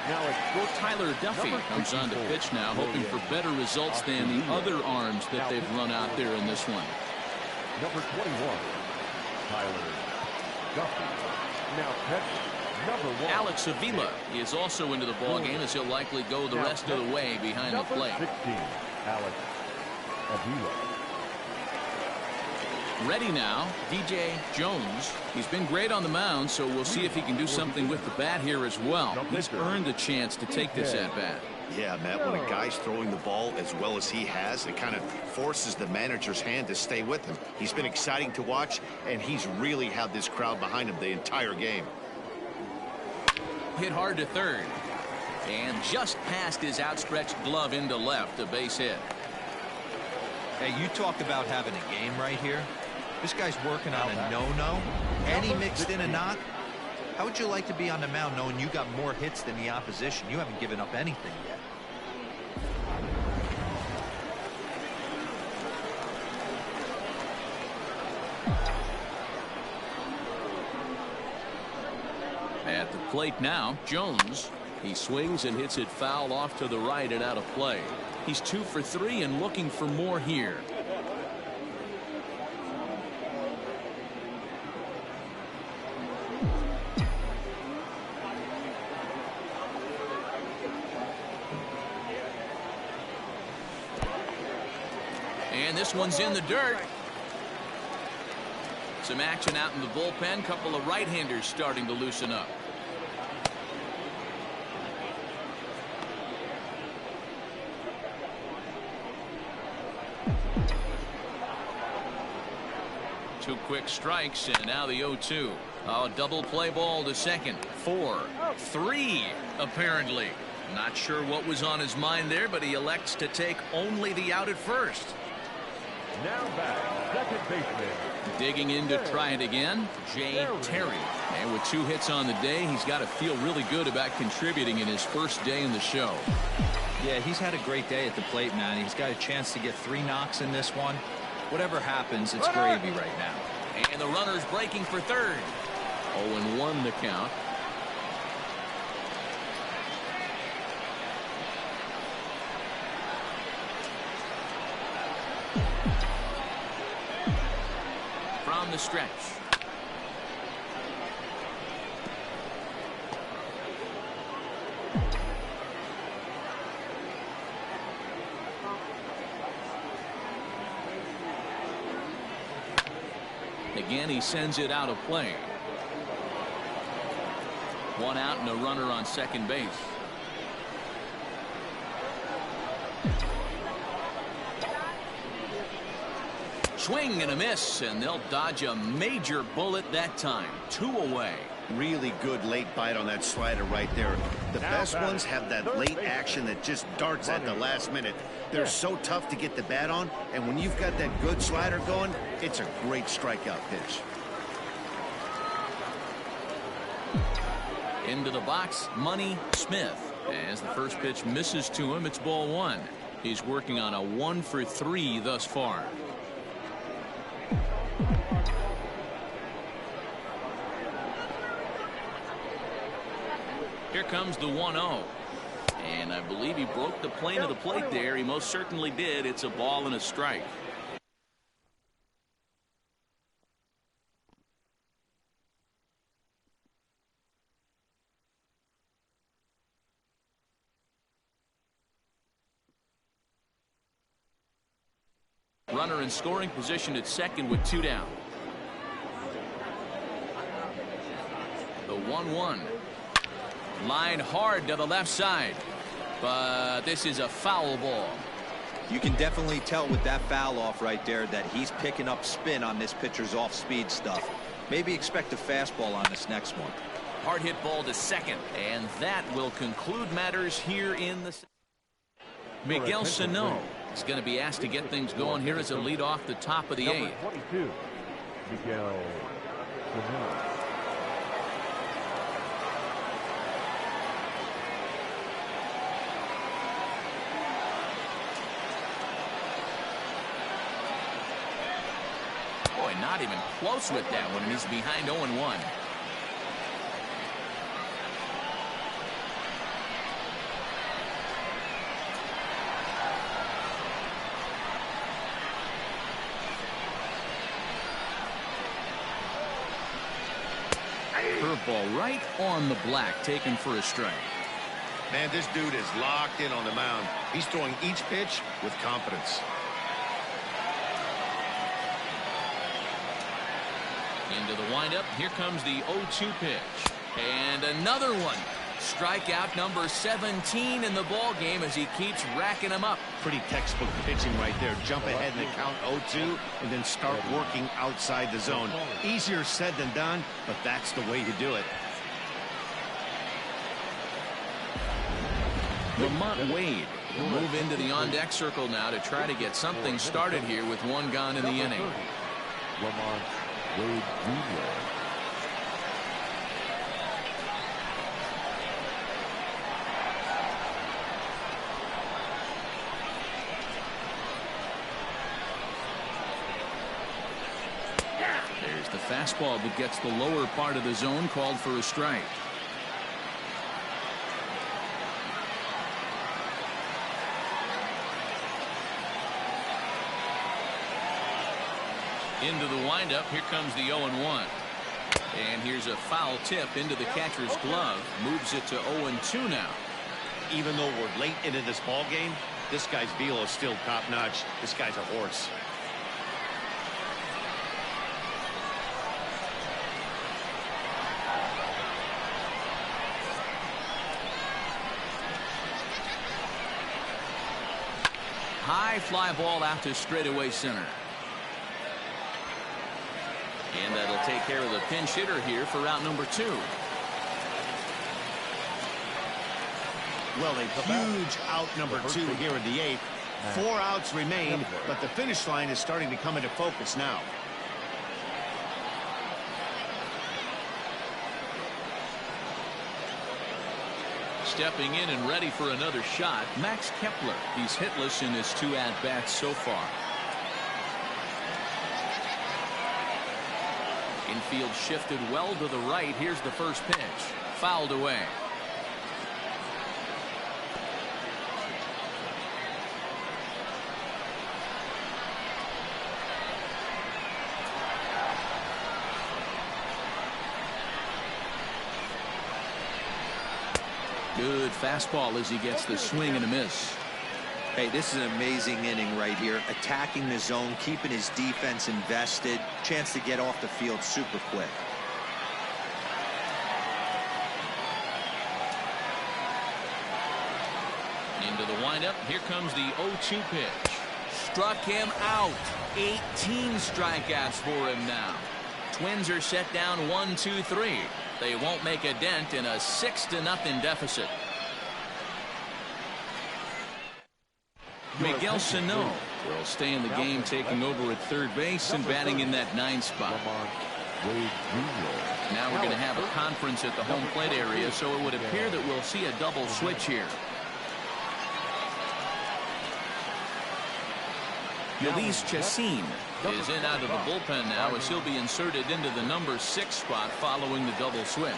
Now it's Tyler Duffy comes on to pitch now, hoping for better results than the other arms that they've run out there in this one. Number 21, Tyler Duffy. Now catching, number 1. Alex Avila is also into the ball game as he'll likely go the rest of the way behind the plate. Number 16, Alex Avila. Ready now, DJ Jones. He's been great on the mound, so we'll see if he can do something with the bat here as well. He's earned a chance to take this at bat. Yeah, Matt, when a guy's throwing the ball as well as he has, it kind of forces the manager's hand to stay with him. He's been exciting to watch, and he's really had this crowd behind him the entire game. Hit hard to third. And just past his outstretched glove into left, a base hit. Hey, you talk about having a game right here. This guy's working on a no-no, and he mixed in a knock. How would you like to be on the mound knowing you got more hits than the opposition? You haven't given up anything yet. At the plate now, Jones. He swings and hits it foul off to the right and out of play. He's 2 for 3 and looking for more here. And this one's in the dirt. Some action out in the bullpen. Couple of right-handers starting to loosen up. Two quick strikes, and now the 0-2. Oh, double play ball to second. 4-3, apparently. Not sure what was on his mind there, but he elects to take only the out at first. Now back, second baseman. Digging in to try it again, Jay Terry. And with 2 hits on the day, he's got to feel really good about contributing in his first day in the show. Yeah, he's had a great day at the plate, man. He's got a chance to get 3 knocks in this one. Whatever happens, it's gravy right now. And the runner's breaking for third. 0-1 the count. From the stretch. Again, he sends it out of play. 1 out and a runner on second base. Swing and a miss, and they'll dodge a major bullet that time. 2 away. Really good late bite on that slider right there. The best ones have that late action that just darts at the last minute. They're so tough to get the bat on, and when you've got that good slider going, it's a great strikeout pitch. Into the box, Money Smith. As the first pitch misses to him, it's ball 1. He's working on a 1 for 3 thus far. Here comes the 1-0. And I believe he broke the plane of the plate there. He most certainly did. It's a ball and a strike. Runner in scoring position at second with 2 down. The 1-1. Line hard to the left side. but this is a foul ball. You can definitely tell with that foul off right there that he's picking up spin on this pitcher's off-speed stuff. Maybe expect a fastball on this next one. Hard hit ball to second, and that will conclude matters here in the... Miguel Sano is going to be asked to get things going here as a lead off the top of the eighth. 22, Miguel Sano. Boy, not even close with that one, and he's behind 0-1. Curveball right on the black, taken for a strike. Man, this dude is locked in on the mound. He's throwing each pitch with confidence. Into the windup. Here comes the 0-2 pitch. And another one. Strikeout number 17 in the ball game as he keeps racking them up. Pretty textbook pitching right there. Jump ahead in the count 0-2 and then start working outside the zone. Easier said than done, but that's the way to do it. Lamont Wade will move into the on-deck circle now to try to get something started here with one gone in the inning. Lamont Wade Jr. There's the fastball that gets the lower part of the zone, called for a strike. Into the windup. Here comes the 0-1. And here's a foul tip into the catcher's glove. Moves it to 0-2 now. Even though we're late into this ball game, this guy's velo is still top-notch. This guy's a horse. High fly ball out to straightaway center. And that'll take care of the pinch hitter here for out number 2. Well, a huge out number 2 here in the 8th. 4 outs remain, but the finish line is starting to come into focus now. Stepping in and ready for another shot, Max Kepler. He's hitless in his 2 at-bats so far. Infield shifted well to the right. Here's the first pitch. Fouled away. Good fastball as he gets the swing and a miss. Hey, this is an amazing inning right here. Attacking the zone, keeping his defense invested. Chance to get off the field super quick. Into the windup. Here comes the 0-2 pitch. Struck him out. 18 strikeouts for him now. Twins are set down 1-2-3. They won't make a dent in a 6-0 deficit. Miguel Sano will stay in the game, taking over at third base and batting in that 9th spot. Now we're going to have a conference at the home plate area, so it would appear that we'll see a double switch here. Yulise Chacin is in out of the bullpen now as he'll be inserted into the number 6 spot following the double switch.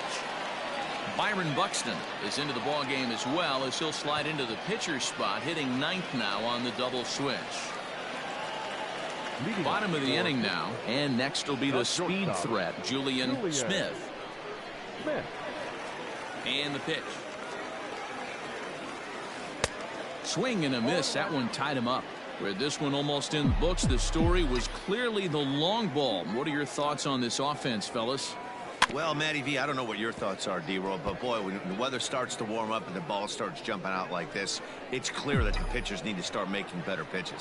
Byron Buxton is into the ball game as well as he'll slide into the pitcher spot, hitting 9th now on the double switch. Bottom of the inning now, and next will be the speed threat, Julian Smith. And the pitch. Swing and a miss. That one tied him up. With this one almost in the books, the story was clearly the long ball. What are your thoughts on this offense, fellas? Well, Matty V, I don't know what your thoughts are, D-Roll, but boy, when the weather starts to warm up and the ball starts jumping out like this, it's clear that the pitchers need to start making better pitches.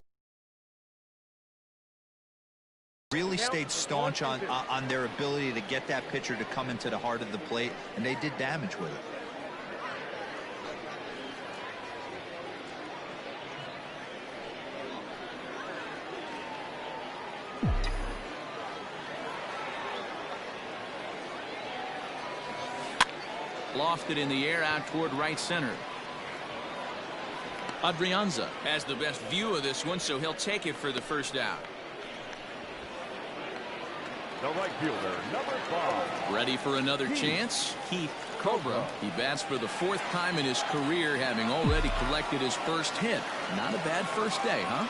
Really stayed staunch on their ability to get that pitcher to come into the heart of the plate, and they did damage with it. Lofted in the air out toward right center. Adrianza has the best view of this one, so he'll take it for the first out. The right fielder, number 5. Ready for another chance? Keith Cobra. He bats for the 4th time in his career, having already collected his first hit. Not a bad first day, huh?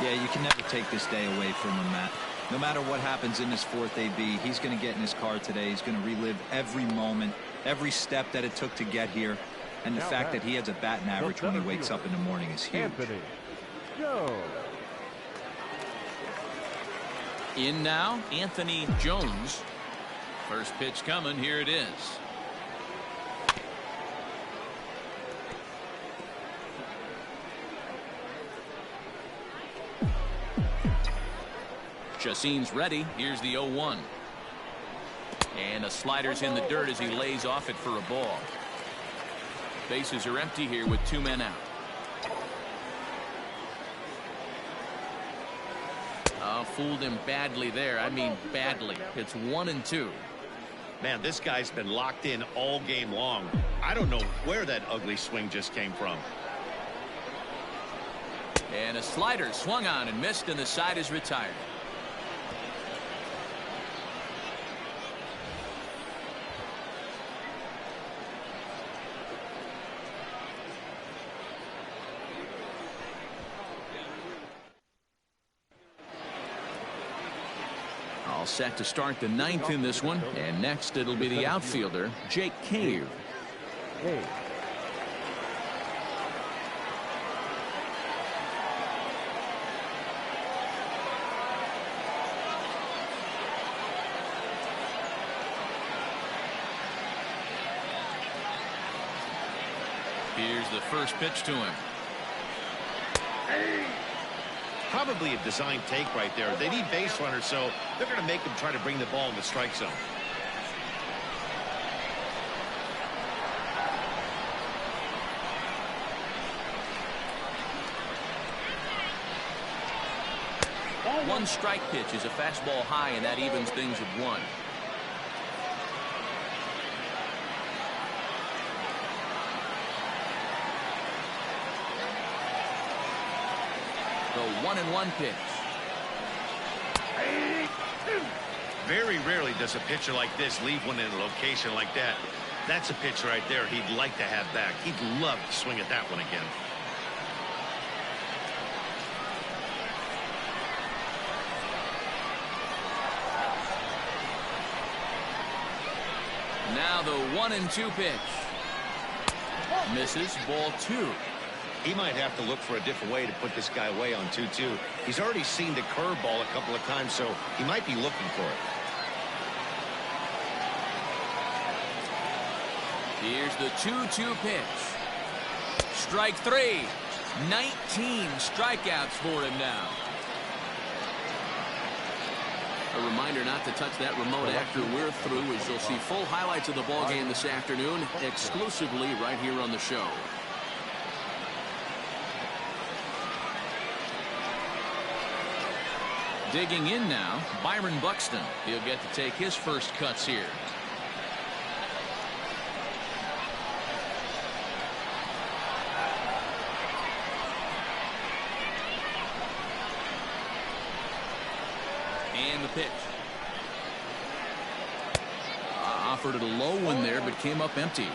Yeah, you can never take this day away from him, Matt. No matter what happens in this 4th AB, he's going to get in his car today. He's going to relive every moment, every step that it took to get here. And the fact that he has a batting average when he wakes up in the morning is huge. Anthony Jones. In now, Anthony Jones. First pitch coming. Here it is. Chacin's ready. Here's the 0-1. And the slider's in the dirt as he lays off it for a ball. Bases are empty here with 2 men out. Fooled him badly there. I mean badly. It's 1-2. Man, this guy's been locked in all game long. I don't know where that ugly swing just came from. And a slider swung on and missed, and the side is retired. All set to start the 9th in this one, and next it'll be the outfielder, Jake Cave. Here's the first pitch to him. Probably a design take right there. They need base runners, so they're going to make them try to bring the ball in the strike zone. One strike pitch is a fastball high, and that evens things at 1. The 1-1 pitch. Very rarely does a pitcher like this leave one in a location like that. That's a pitch right there he'd like to have back. He'd love to swing at that one again. Now the 1-2 pitch. Misses, ball 2. He might have to look for a different way to put this guy away on 2-2. He's already seen the curveball a couple of times, so he might be looking for it. Here's the 2-2 pitch. Strike 3. 19 strikeouts for him now. A reminder not to touch that remote after we're through, as you'll see full highlights of the ball game this afternoon exclusively right here on the show. Digging in now, Byron Buxton. He'll get to take his first cuts here. And the pitch. Offered it a low one there, but came up empty.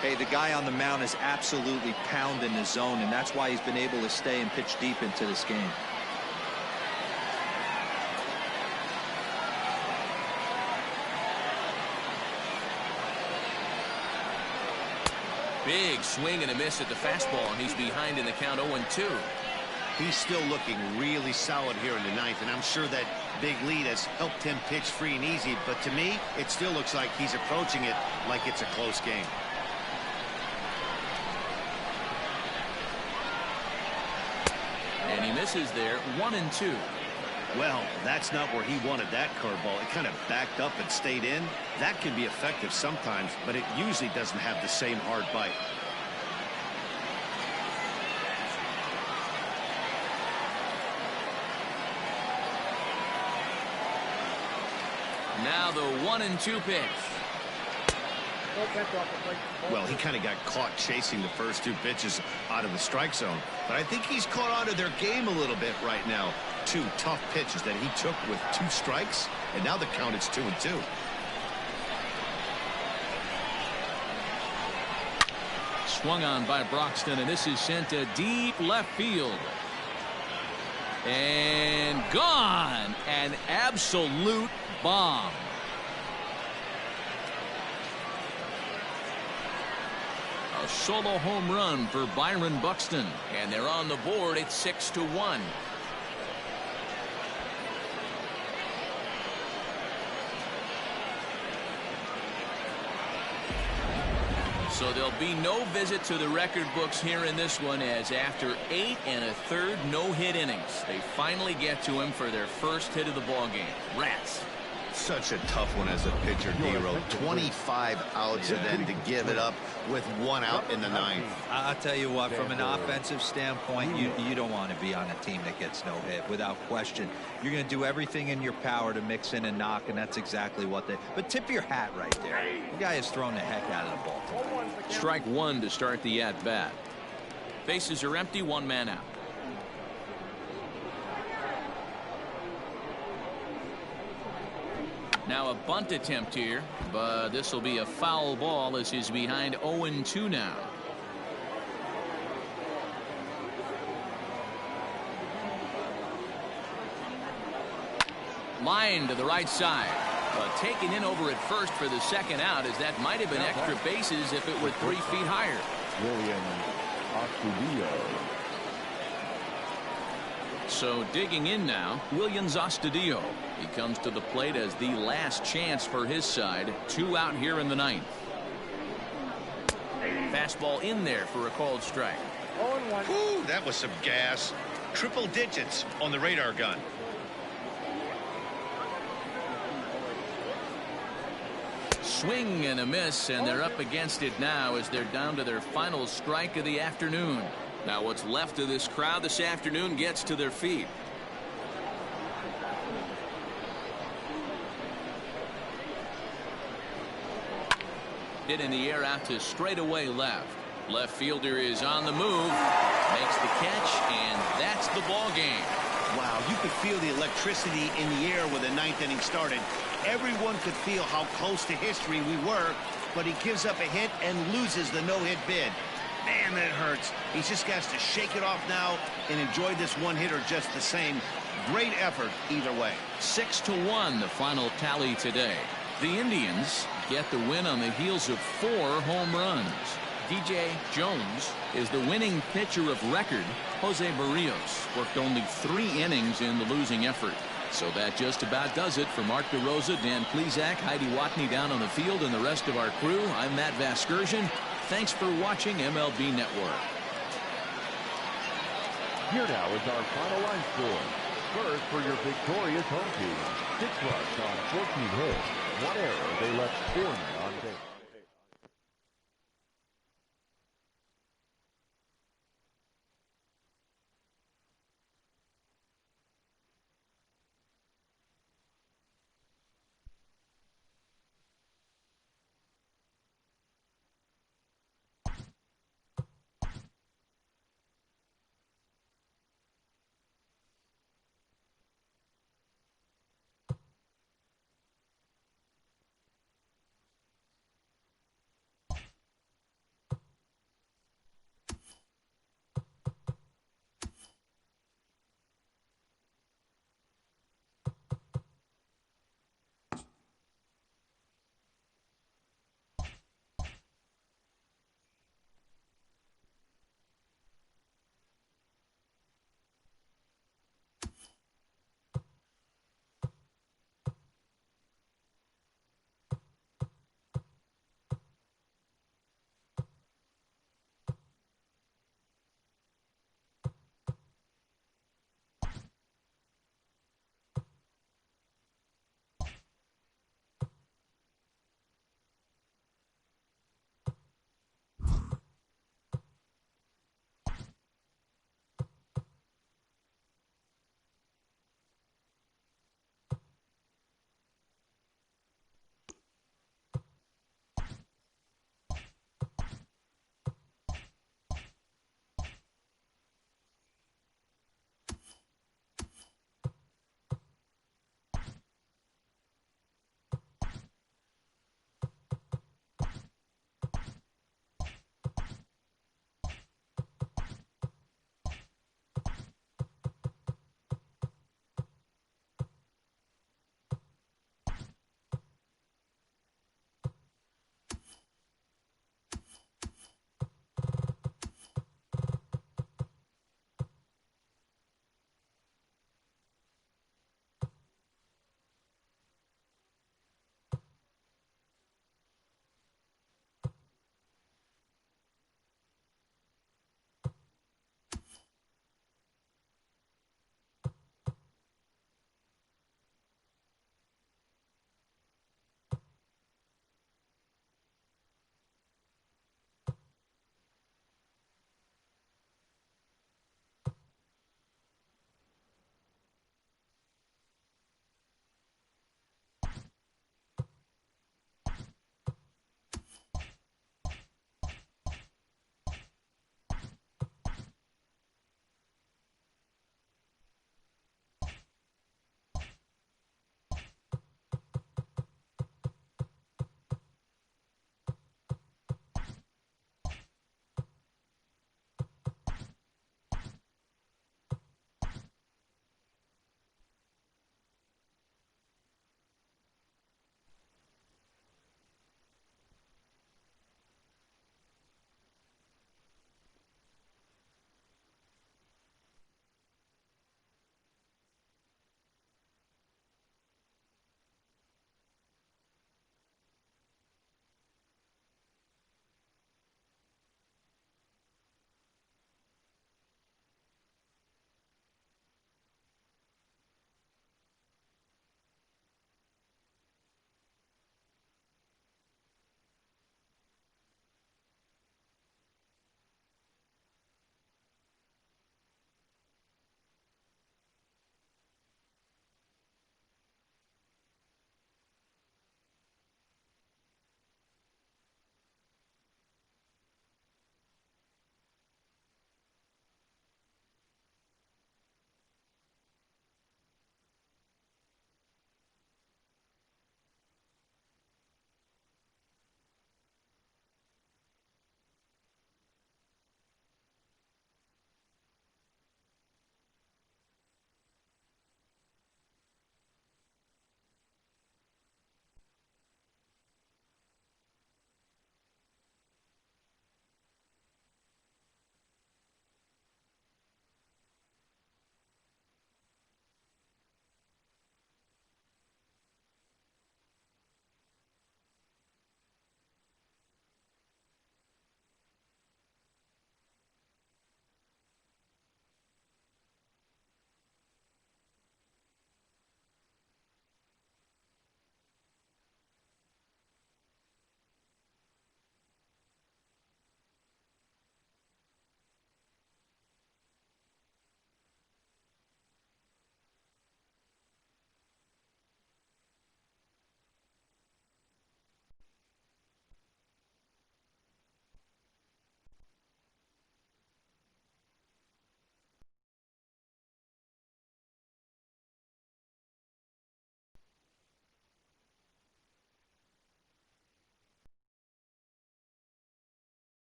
Hey, the guy on the mound is absolutely pounding the zone, and that's why he's been able to stay and pitch deep into this game. Big swing and a miss at the fastball, and he's behind in the count 0-2. He's still looking really solid here in the ninth, and I'm sure that big lead has helped him pitch free and easy, but to me, it still looks like he's approaching it like it's a close game. And he misses there, 1-2. Well, that's not where he wanted that curveball. It kind of backed up and stayed in. That can be effective sometimes, but it usually doesn't have the same hard bite. Now the 1-2 pitch. Well, he kind of got caught chasing the first two pitches out of the strike zone, but I think he's caught on to their game a little bit right now. Two tough pitches that he took with 2 strikes, and now the count is 2-2. Swung on by Broxton, and this is sent to deep left field. And gone. An absolute bomb. A solo home run for Byron Buxton, and they're on the board at 6-1. So there'll be no visit to the record books here in this one, as after 8 1/3 no-hit innings, they finally get to him for their first hit of the ballgame. Rats. Such a tough one as a pitcher, Dero. 25 outs and then to give it up with 1 out in the ninth. I'll tell you what, from an offensive standpoint, you don't want to be on a team that gets no hit, without question. You're going to do everything in your power to mix in a knock, and that's exactly what they... But tip your hat right there. The guy has thrown the heck out of the ball tonight. Strike 1 to start the at-bat. Bases are empty, 1 man out. Now a bunt attempt here, but this will be a foul ball as he's behind 0-2 now. Line to the right side, but taken in over at first for the second out, as that might have been extra bases if it were 3 feet higher. William Astudillo. So digging in now, Williams Astudillo. He comes to the plate as the last chance for his side. 2 out here in the ninth. Fastball in there for a called strike. Ooh, that was some gas. Triple digits on the radar gun. Swing and a miss, and they're up against it now as they're down to their final strike of the afternoon. Now what's left of this crowd this afternoon gets to their feet. Hit in the air out to straightaway left. Left fielder is on the move, makes the catch, and that's the ball game. Wow, you could feel the electricity in the air when the ninth inning started. Everyone could feel how close to history we were, but he gives up a hit and loses the no-hit bid. Man, that hurts. He just has to shake it off now and enjoy this one-hitter just the same. Great effort either way. 6-1 the final tally today. The Indians get the win on the heels of 4 home runs. DJ Jones is the winning pitcher of record. Jose Barrios worked only 3 innings in the losing effort. So that just about does it for Mark DeRosa, Dan Plesac, Heidi Watney down on the field, and the rest of our crew. I'm Matt Vasgersian. Thanks for watching MLB Network. Here now is our final line score. First, for your victorious home team, 6 runs on 14 hits, 1 error. They left 4 men on base.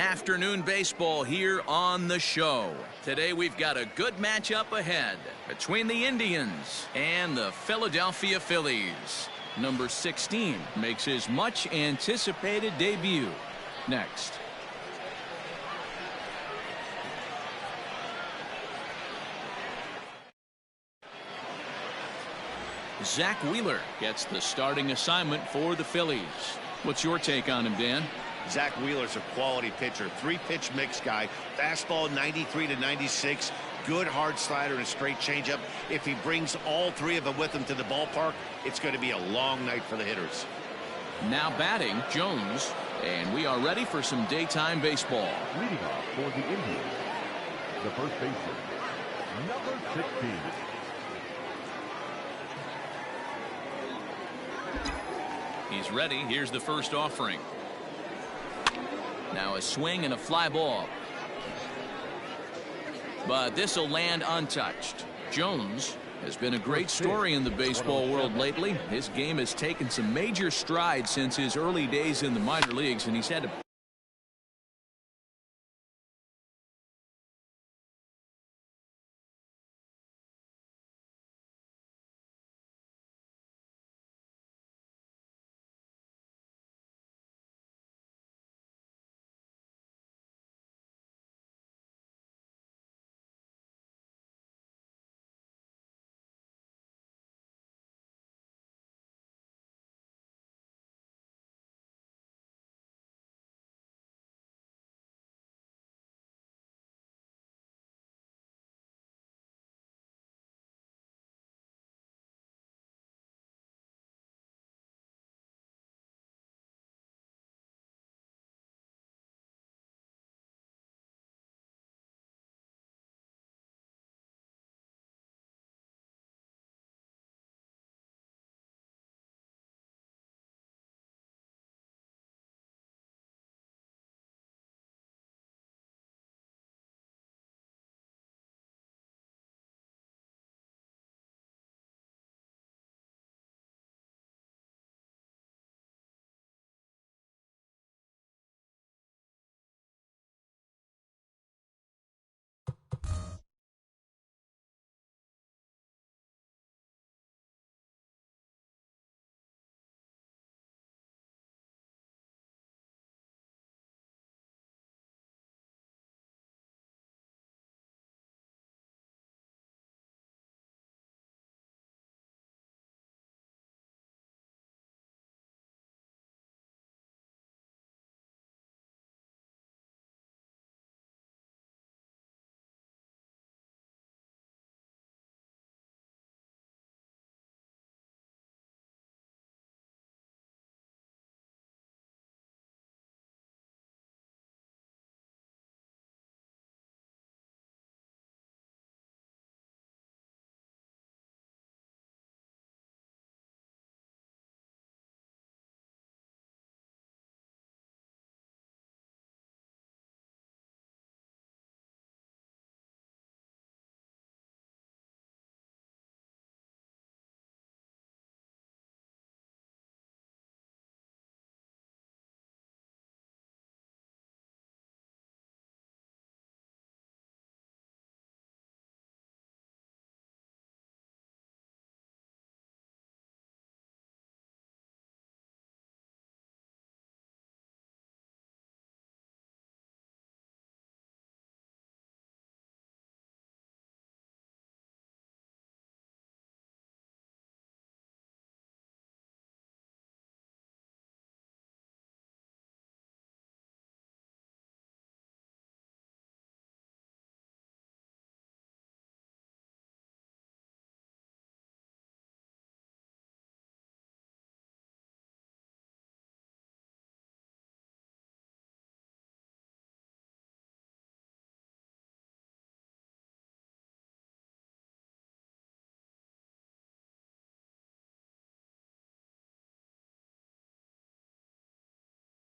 Afternoon baseball here on the show. Today we've got a good matchup ahead between the Indians and the Philadelphia Phillies. Number 16 makes his much anticipated debut. Next. Zach Wheeler gets the starting assignment for the Phillies. What's your take on him, Dan? Zach Wheeler's a quality pitcher. 3-pitch mix guy. Fastball 93 to 96. Good hard slider and a straight changeup. If he brings all three of them with him to the ballpark, it's going to be a long night for the hitters. Now batting, Jones. And we are ready for some daytime baseball. Leading off for the Indians, the first baseman, number 16. He's ready. Here's the first offering. Now a swing and a fly ball. But this will land untouched. Jones has been a great story in the baseball world lately. His game has taken some major strides since his early days in the minor leagues, and he's had to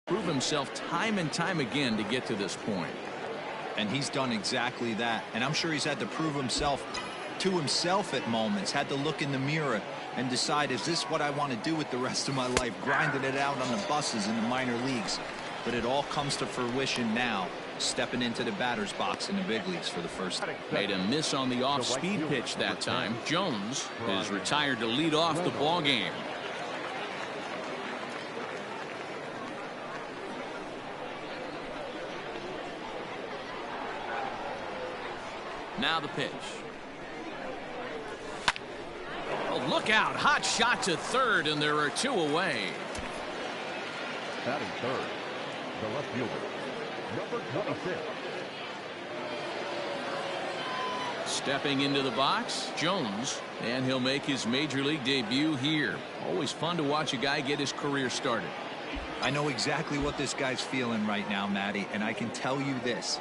prove himself time and time again to get to this point. And he's done exactly that. And I'm sure he's had to prove himself to himself at moments, had to look in the mirror and decide, is this what I want to do with the rest of my life? Grinding it out on the buses in the minor leagues. but it all comes to fruition now, stepping into the batter's box in the big leagues for the first time. Made a miss on the off-speed pitch that time. Jones is retired to lead off the ball game. Now the pitch. Oh, look out. Hot shot to third, and there are 2 away. Batting third, the left fielder, number 26. Stepping into the box, Jones, and he'll make his major league debut here. Always fun to watch a guy get his career started. I know exactly what this guy's feeling right now, Matty, and I can tell you this.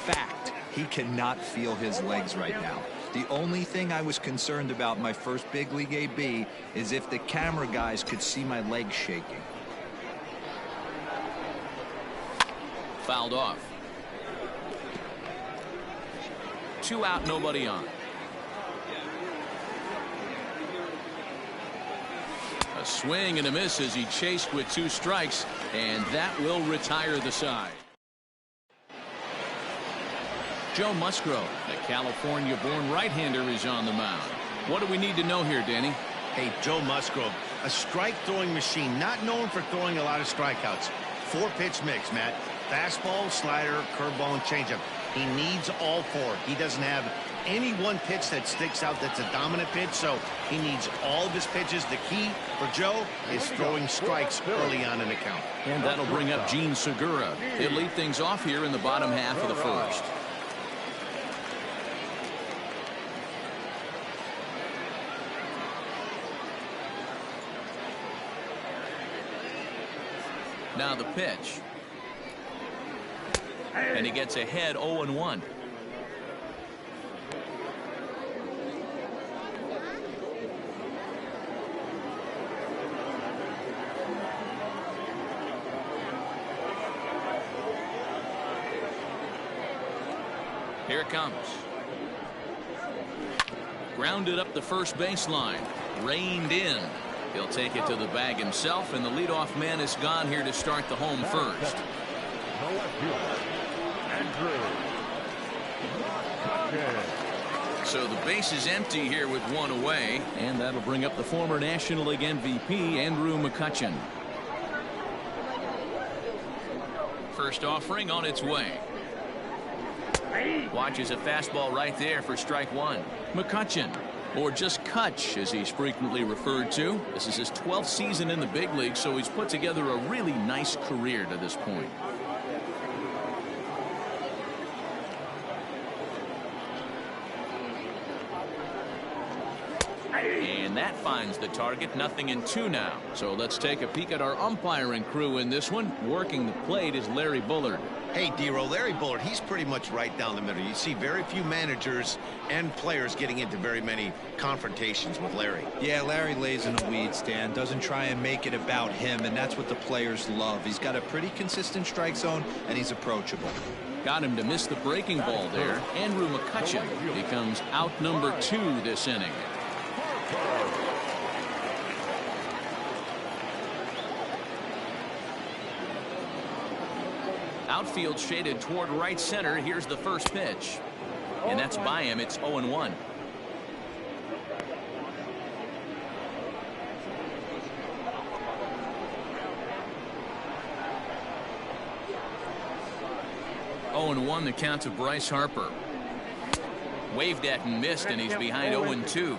Fact, he cannot feel his legs right now. The only thing I was concerned about my first big league AB is if the camera guys could see my legs shaking. Fouled off. 2 out, nobody on. A swing and a miss as he chased with 2 strikes, and that will retire the side. Joe Musgrove, the California-born right-hander, is on the mound. What do we need to know here, Danny? Hey, Joe Musgrove, a strike-throwing machine, not known for throwing a lot of strikeouts. 4-pitch mix, Matt. Fastball, slider, curveball, and changeup. He needs all 4. He doesn't have any one pitch that sticks out that's a dominant pitch, so he needs all of his pitches. The key for Joe is throwing strikes early on in the count. And that'll bring up Gene Segura. He'll lead things off here in the bottom half of the first. Now the pitch. And he gets ahead 0-1. Here it comes. Grounded up the first baseline. Reined in. He'll take it to the bag himself, and the leadoff man is gone here to start the home first. The left fielder, Andrew McCutchen. So the base is empty here with 1 away, and that'll bring up the former National League MVP, Andrew McCutchen. First offering on its way. Watches a fastball right there for strike 1. McCutchen, or just Kutch as he's frequently referred to. This is his 12th season in the big league, so he's put together a really nice career to this point. And that finds the target. 0-2 now. So let's take a peek at our umpiring crew in this one. Working the plate is Larry Bullard. Hey, D-Roll, Larry Bullard, he's pretty much right down the middle. You see very few managers and players getting into very many confrontations with Larry. Yeah, Larry lays in the weeds, Dan. Doesn't try and make it about him, and that's what the players love. He's got a pretty consistent strike zone, and he's approachable. Got him to miss the breaking ball there. Andrew McCutchen becomes out number 2 this inning. Outfield shaded toward right center. Here's the first pitch. And that's by him. It's 0-1. The count to Bryce Harper. Waved at and missed, and he's behind 0-2.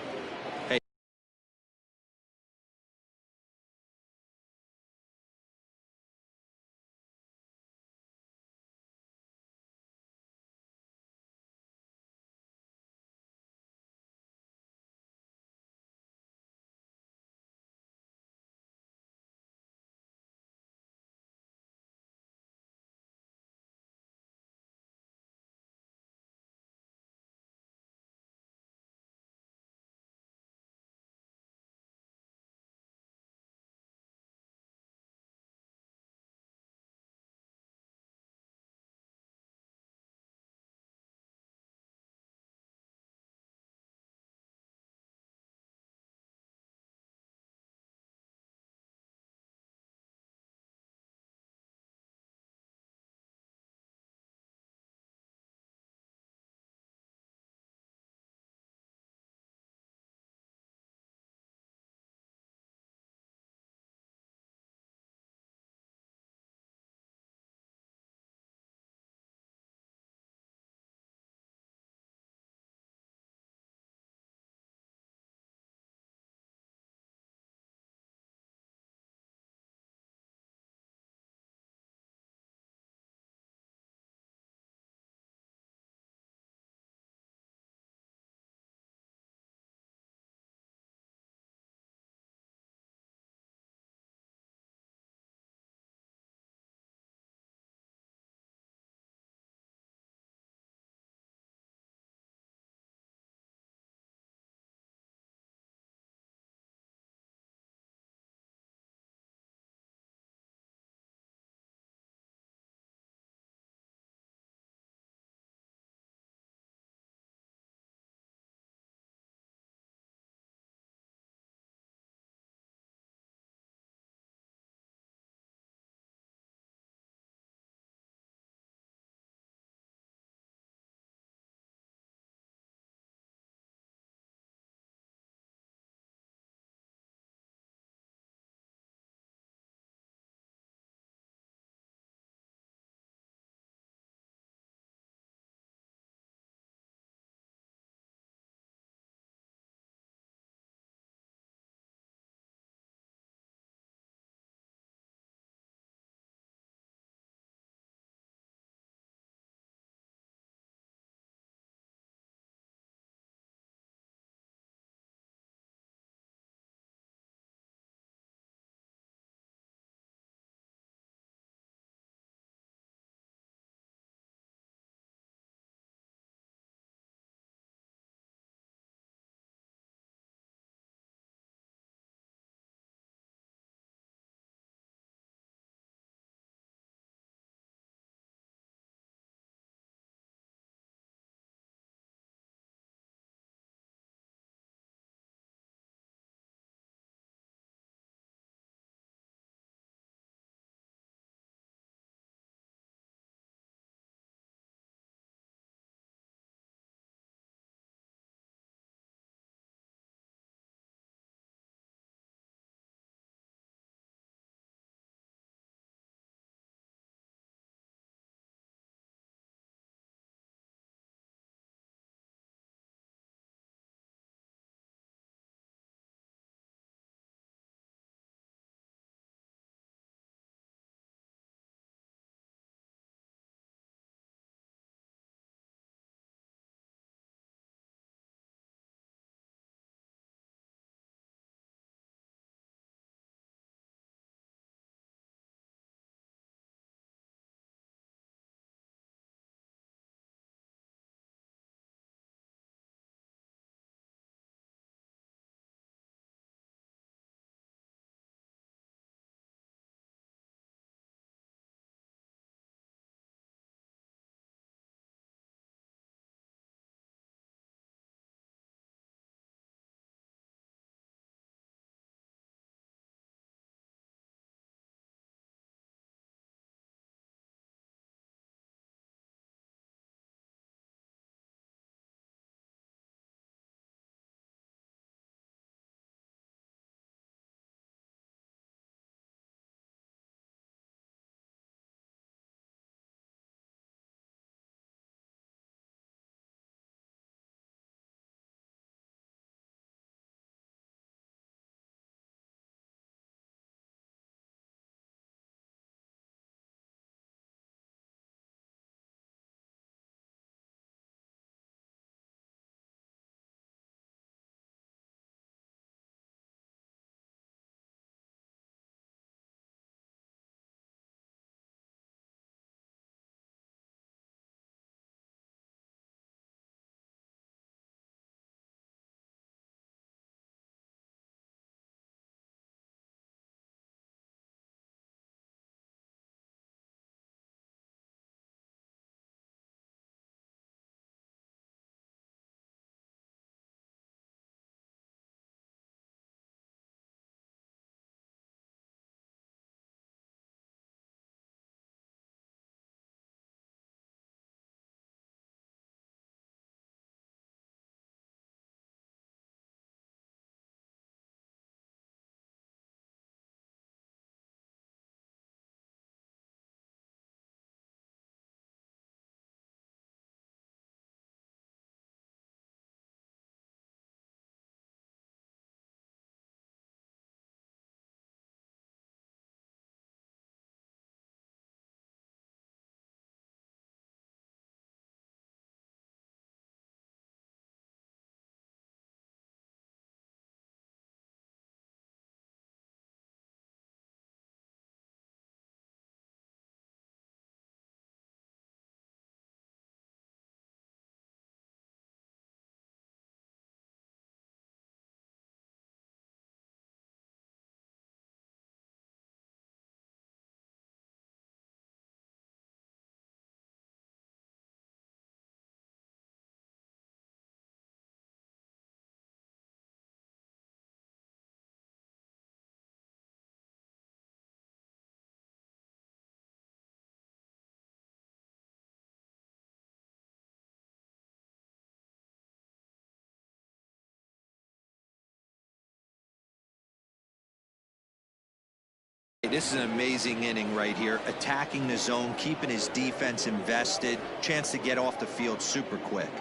this is an amazing inning right here. Attacking the zone, keeping his defense invested. Chance to get off the field super quick.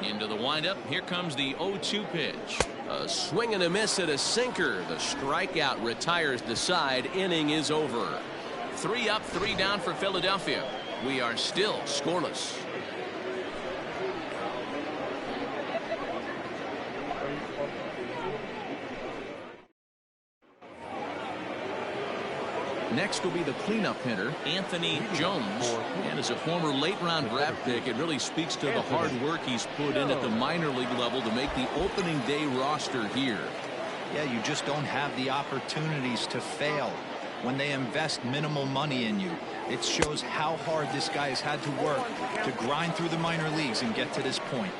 Into the windup. Here comes the 0-2 pitch. A swing and a miss at a sinker. The strikeout retires the side. Inning is over. 3 up, 3 down for Philadelphia. We are still scoreless. Next will be the cleanup hitter, Anthony Jones. And as a former late-round draft pick, it really speaks to the hard work he's put in at the minor league level to make the opening day roster here. Yeah, you just don't have the opportunities to fail when they invest minimal money in you. It shows how hard this guy has had to work to grind through the minor leagues and get to this point.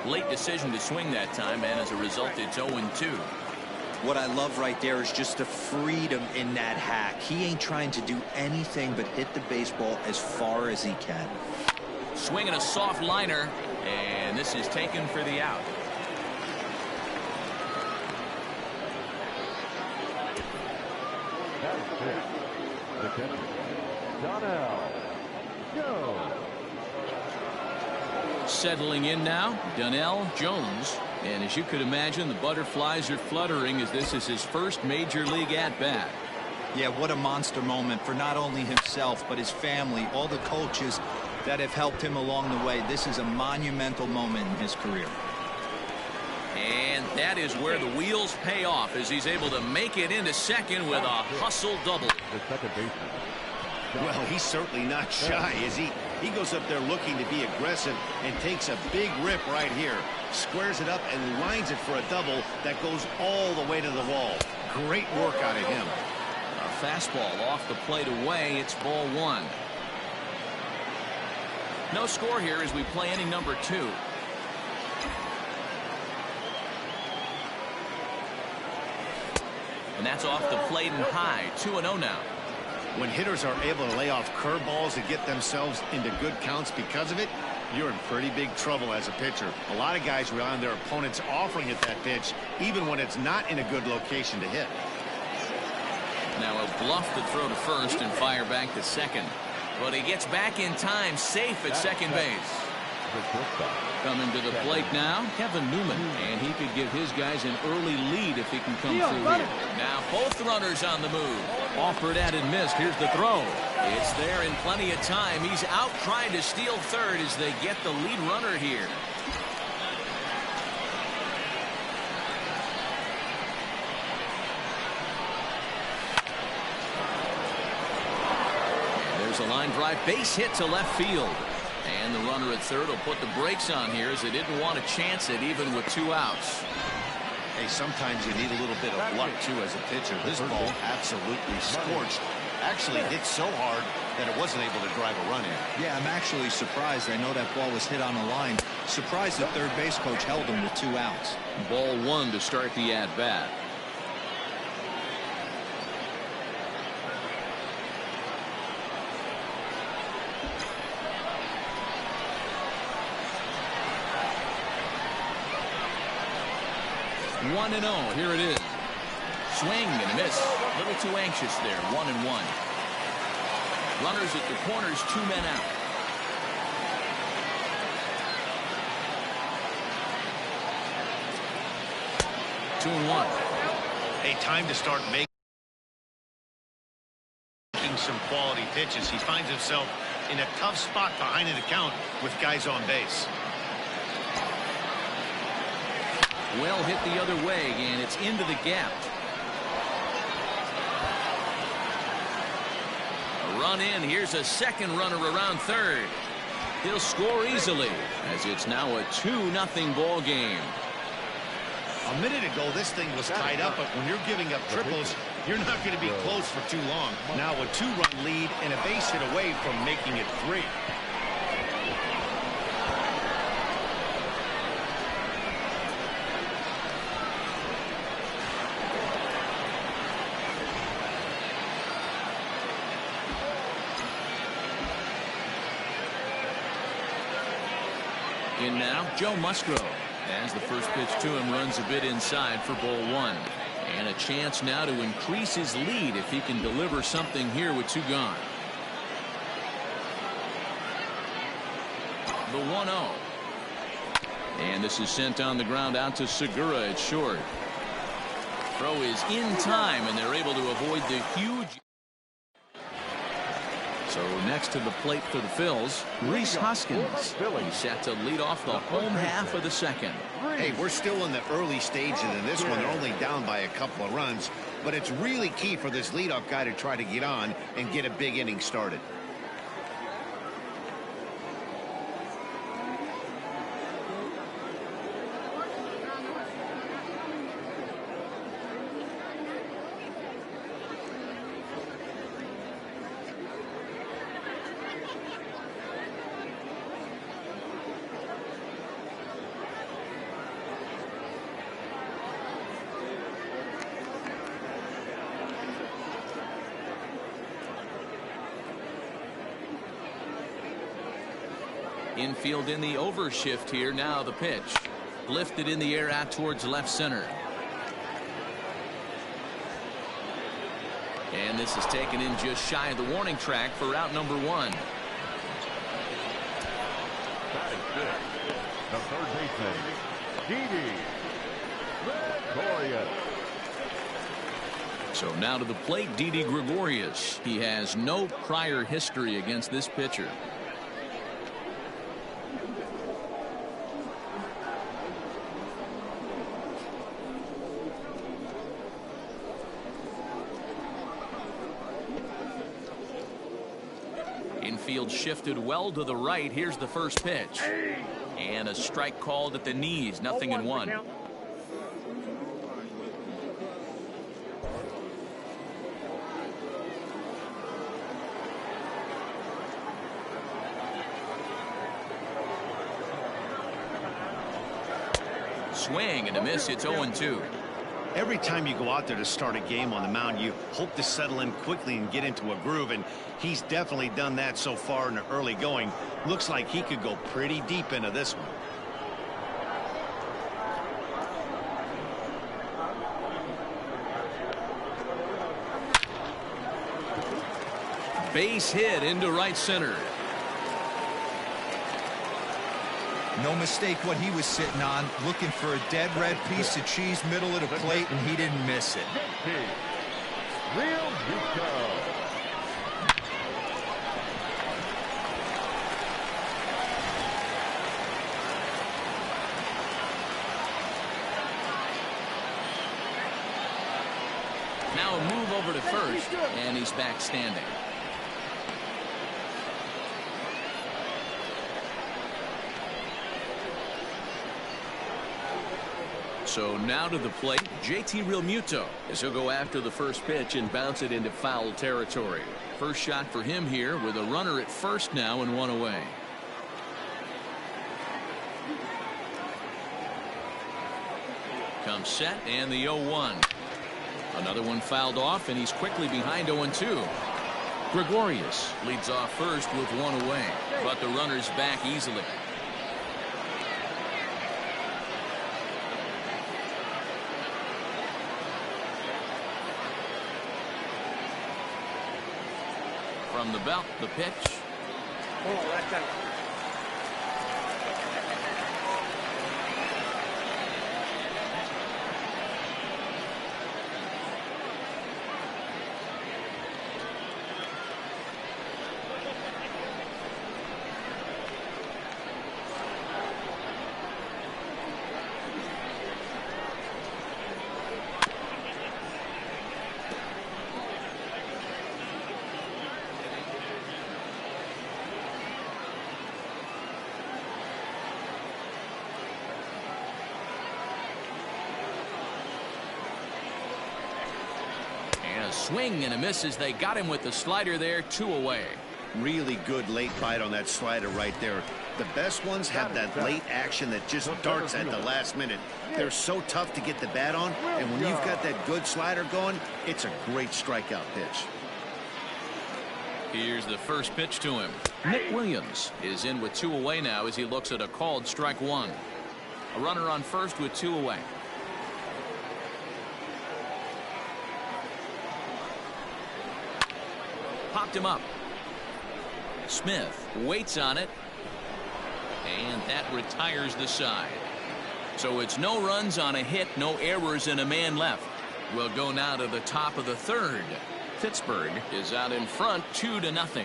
Late decision to swing that time, and as a result, it's 0-2. What I love right there is just the freedom in that hack. He ain't trying to do anything but hit the baseball as far as he can. Swinging a soft liner, and this is taken for the out. That's it. The catcher, Donnell Jones. Settling in now, Donnell Jones. And as you could imagine, the butterflies are fluttering as this is his first major league at-bat. Yeah, what a monster moment for not only himself, but his family, all the coaches that have helped him along the way. This is a monumental moment in his career. And that is where the wheels pay off as he's able to make it into second with a hustle double. The second baseman. Well, he's certainly not shy, is he? He goes up there looking to be aggressive and takes a big rip right here. Squares it up and lines it for a double that goes all the way to the wall. Great work out of him. A fastball off the plate away. It's ball 1. No score here as we play inning number 2. And that's off the plate and high. 2-0 now. When hitters are able to lay off curveballs and get themselves into good counts because of it, you're in pretty big trouble as a pitcher. A lot of guys rely on their opponents offering at that pitch, even when it's not in a good location to hit. Now he'll bluff the throw to first and fire back to second. But he gets back in time, safe at second base. Coming to the plate now, Kevin Newman. And he could give his guys an early lead if he can come through here. Now both runners on the move. Offered at and missed. Here's the throw. It's there in plenty of time. He's out trying to steal third as they get the lead runner here. There's a line drive base hit to left field. And the runner at third will put the brakes on here as they didn't want to chance it even with 2 outs. Hey, sometimes you need a little bit of luck, too, as a pitcher. This ball absolutely scorched. Actually hit so hard that it wasn't able to drive a run in. Yeah, I'm actually surprised. I know that ball was hit on the line. Surprised the third base coach held him with 2 outs. Ball 1 to start the at-bat. One and 0. Here it is. Swing and a miss. A little too anxious there. 1-1. Runners at the corners, 2 men out. Two and 1. Hey, time to start making some quality pitches. He finds himself in a tough spot behind an account with guys on base. Well hit the other way, and it's into the gap. A run in. Here's a second runner around third. He'll score easily as it's now a 2-0 ball game. A minute ago, this thing was tied up, but when you're giving up triples, you're not going to be close for too long. Now a 2-run lead and a base hit away from making it 3. In now, Joe Musgrove. As the first pitch to him runs a bit inside for ball one. And a chance now to increase his lead if he can deliver something here with 2 gone. The 1-0. And this is sent on the ground out to Segura at short. Throw is in time, and they're able to avoid the huge. So next to the plate for the Phils, Rhys Hoskins. He's set to lead off the home half of the second. Hey, we're still in the early stages in this one. They're only down by a couple of runs, but it's really key for this leadoff guy to try to get on and get a big inning started. Infield in the overshift here. Now the pitch. Lifted in the air out towards left center. And this is taken in just shy of the warning track for out number 1. That is good. The third baseman, Didi Gregorius. So now to the plate, Didi Gregorius. He has no prior history against this pitcher. Infield shifted well to the right. Here's the first pitch. And a strike called at the knees. Nothing in 1. Swing and a miss. It's 0-2. Every time you go out there to start a game on the mound, you hope to settle in quickly and get into a groove, and he's definitely done that so far in the early going. Looks like he could go pretty deep into this one. Base hit into right center. No mistake what he was sitting on, looking for a dead red piece of cheese middle of the plate, and he didn't miss it. Real Muto. Now a move over to first, and he's back standing. So now to the plate, JT Realmuto, as he'll go after the first pitch and bounce it into foul territory. First shot for him here with a runner at first now and 1 away. Comes set and the 0-1. Another one fouled off, and he's quickly behind 0-2. Gregorius leads off first with 1 away, but the runner's back easily. From the belt, the pitch. Swing and a miss as they got him with the slider there. 2 away. Really good late bite on that slider right there. The best ones have that late action that just darts at the last minute. They're so tough to get the bat on, and when you've got that good slider going, it's a great strikeout pitch. Here's the first pitch to him. Nick Williams is in with 2 away now as he looks at a called strike 1. A runner on first with 2 away. Popped him up. Smith waits on it, and that retires the side. So it's no runs on a hit, no errors, and a man left. We'll go now to the top of the 3rd. Pittsburgh is out in front 2-0.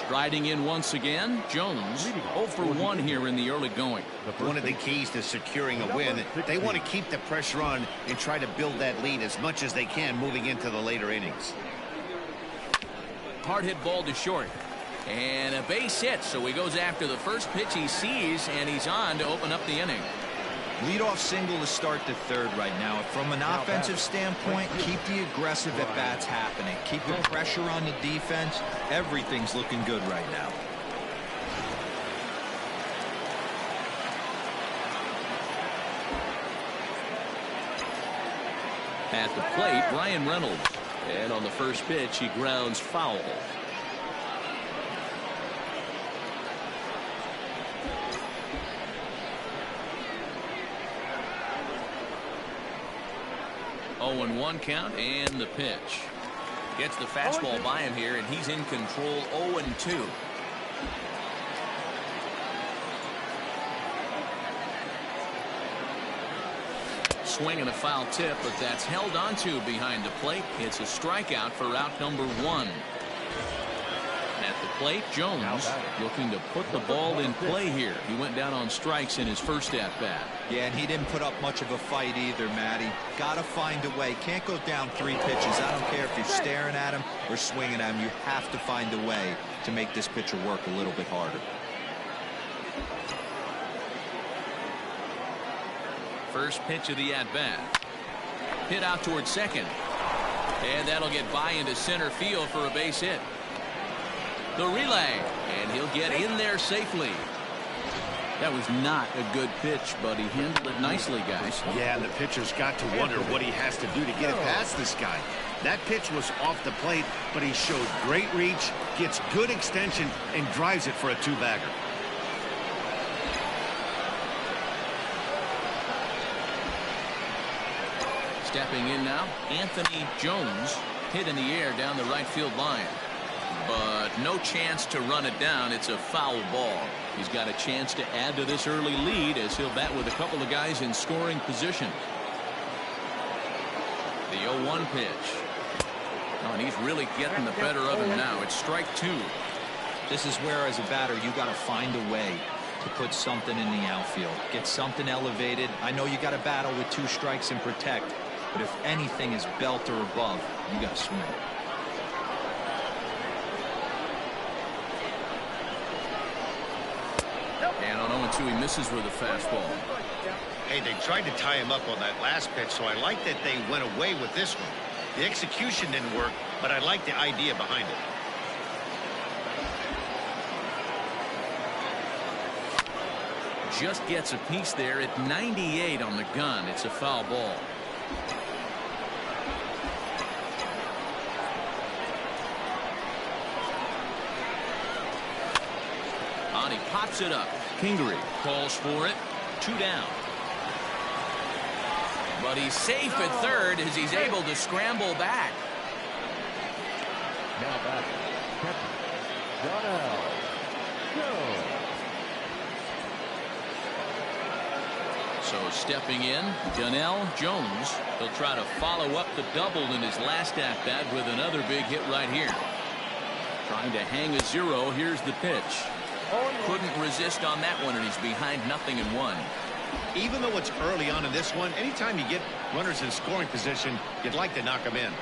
Striding in once again, Jones 0 for 1 here in the early going. One of the keys to securing a win, they want to keep the pressure on and try to build that lead as much as they can moving into the later innings. Hard hit ball to short. And a base hit, so he goes after the first pitch he sees, and he's on to open up the inning. Leadoff single to start the 3rd right now. From an offensive standpoint, keep the aggressive at-bats happening. Keep the pressure on the defense. Everything's looking good right now. At the plate, Bryan Reynolds. And on the first pitch, he grounds foul. Oh, and 1 count, and the pitch. Gets the fastball by him here, and he's in control. 0-2. Swing and a foul tip, but that's held onto behind the plate. It's a strikeout for out number 1. At the plate, Jones looking to put the ball in play here. He went down on strikes in his first at-bat. Yeah, and he didn't put up much of a fight either, Matty. Gotta find a way. Can't go down 3 pitches. I don't care if you're staring at him or swinging at him. You have to find a way to make this pitcher work a little bit harder. First pitch of the at-bat. Hit out towards second. And that'll get by into center field for a base hit. The relay, and he'll get in there safely. That was not a good pitch, but he handled it nicely, guys. Yeah, and the pitcher's got to wonder what he has to do to get it past this guy. That pitch was off the plate, but he showed great reach, gets good extension, and drives it for a 2-bagger. Stepping in now, Anthony Jones hit in the air down the right field line. But no chance to run it down. It's a foul ball. He's got a chance to add to this early lead as he'll bat with a couple of guys in scoring position. The 0-1 pitch. Oh, and he's really getting the better of him now. It's strike 2. This is where, as a batter, you got to find a way to put something in the outfield. Get something elevated. I know you got to battle with 2 strikes and protect, but if anything is belt or above, you got to swing. And on 0-2, he misses with a fastball. Hey, they tried to tie him up on that last pitch, so I like that they went away with this one. The execution didn't work, but I like the idea behind it. Just gets a piece there at 98 on the gun. It's a foul ball. On, he pops it up. Kingery calls for it. 2 down. But he's safe at third as he's able to scramble back. Now back, catcher, Donnell Jones. So stepping in, Donnell Jones. He'll try to follow up the double in his last at-bat with another big hit right here. Trying to hang a 0. Here's the pitch. Couldn't resist on that one, and he's behind 0-1. Even though it's early on in this one, anytime you get runners in scoring position, you'd like to knock them in.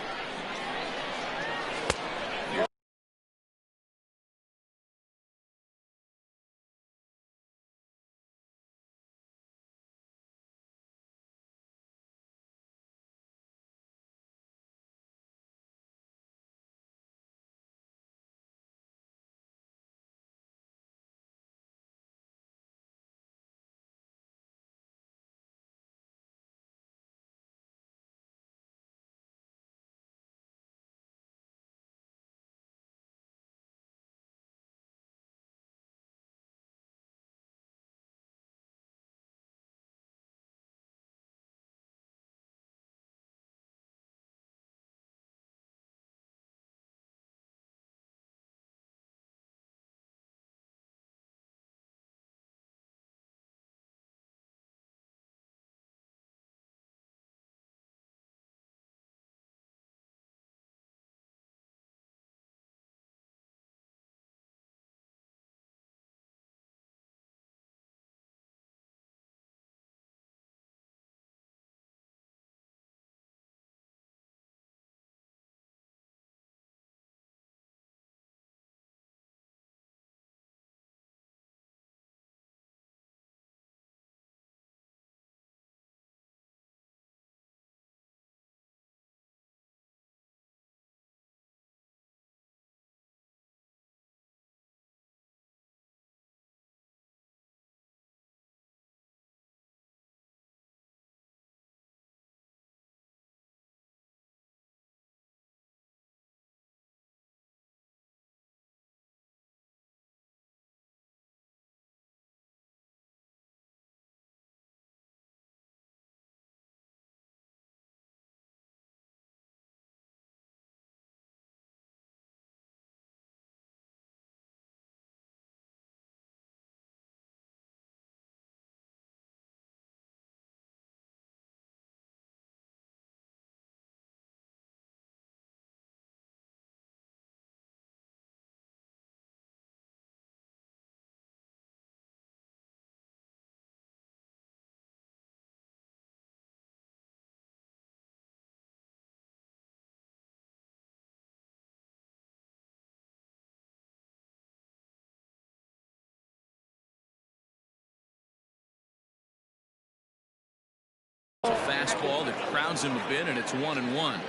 fastball that crowds him a bit, and it's 1-1.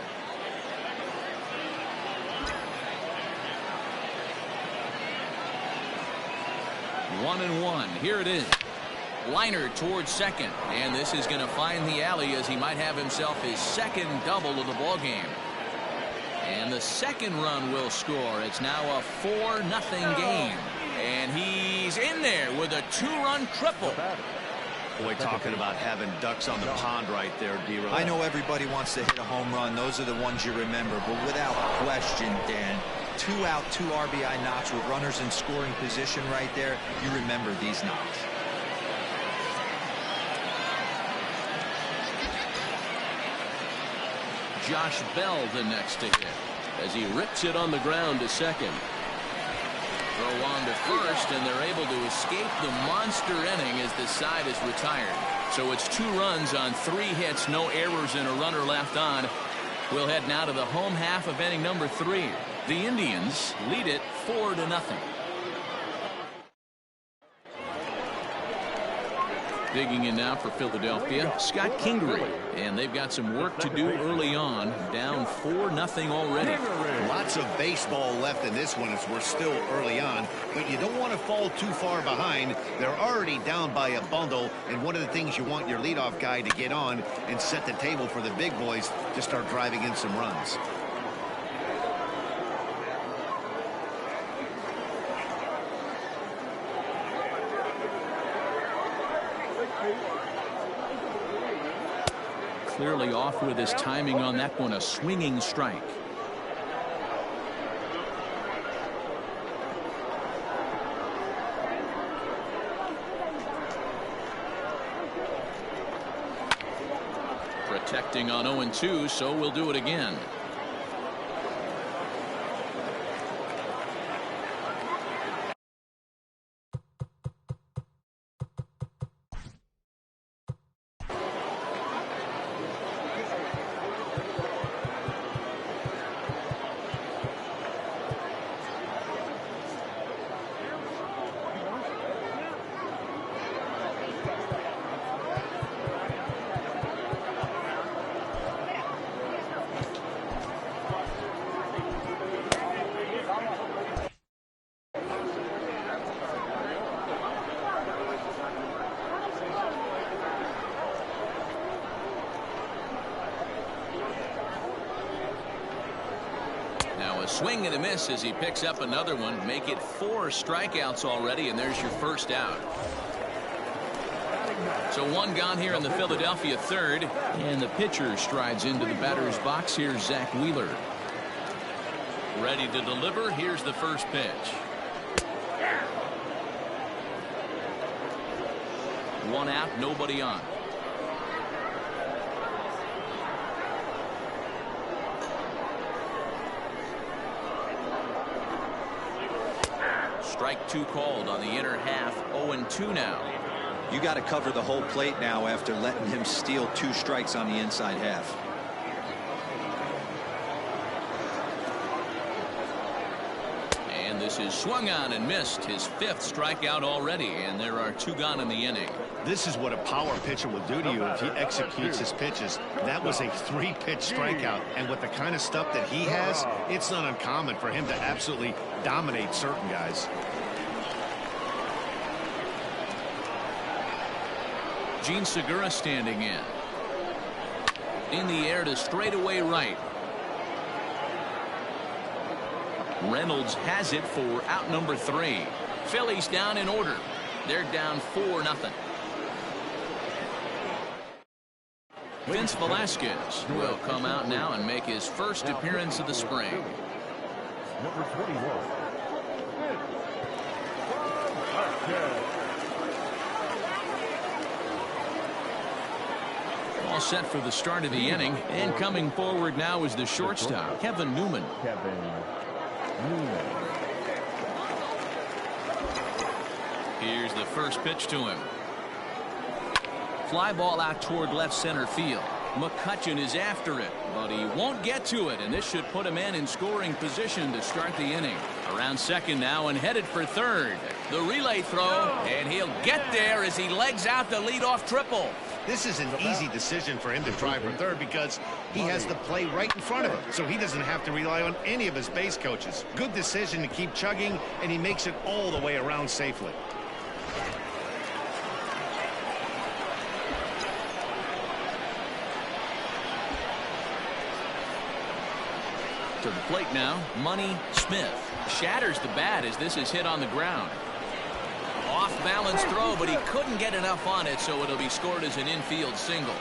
One and one. Here it is. Liner towards second, and this is going to find the alley as he might have himself his second double of the ball game. And the second run will score. It's now a 4-0 game, and he's in there with a 2-run triple. Boy, talking about having ducks on the pond right there, D-Rod. I know everybody wants to hit a home run. Those are the ones you remember, but without question, Dan, 2 out, 2 RBI knocks with runners in scoring position right there. You remember these knocks. Josh Bell the next to hit as he rips it on the ground to second. Throw on to first, and they're able to escape the monster inning as the side is retired. So it's 2 runs on 3 hits, no errors, and a runner left on. We'll head now to the home half of inning number 3. The Indians lead it 4-0. Digging in now for Philadelphia, Scott Kingery, and they've got some work to do early on, down 4-0 already. Lots of baseball left in this one as we're still early on, but you don't want to fall too far behind. They're already down by a bundle, and one of the things you want your leadoff guy to get on and set the table for the big boys to start driving in some runs. Clearly off with his timing on that one, a swinging strike. Protecting on 0-2, so we'll do it again. Swing and a miss as he picks up another one. Make it 4 strikeouts already, and there's your first out. So 1 gone here in the Philadelphia third, and the pitcher strides into the batter's box. Here's Zach Wheeler. Ready to deliver. Here's the first pitch. 1 out, nobody on. Strike 2 called on the inner half. 0-2 now. You got to cover the whole plate now after letting him steal 2 strikes on the inside half. And this is swung on and missed, his 5th strikeout already, and there are 2 gone in the inning. This is what a power pitcher will do to you if he executes his pitches. That was a 3-pitch strikeout, and with the kind of stuff that he has, it's not uncommon for him to absolutely dominate certain guys. Gene Segura standing in. In the air to straightaway right. Reynolds has it for out number 3. Phillies down in order. They're down 4-0. Vince Velasquez will come out now and make his first appearance of the spring. Number 21. All set for the start of the inning, and coming forward now is the shortstop, Kevin Newman. Here's the first pitch to him. Fly ball out toward left center field. McCutchen is after it, but he won't get to it, and this should put him in scoring position to start the inning. Around second now and headed for third. The relay throw, and he'll get there as he legs out the leadoff triple. This is an easy decision for him to try for third because he has the play right in front of him, so he doesn't have to rely on any of his base coaches. Good decision to keep chugging, and he makes it all the way around safely. To the plate now, Money Smith shatters the bat as this is hit on the ground. Off balance throw, but he couldn't get enough on it, so it'll be scored as an infield single.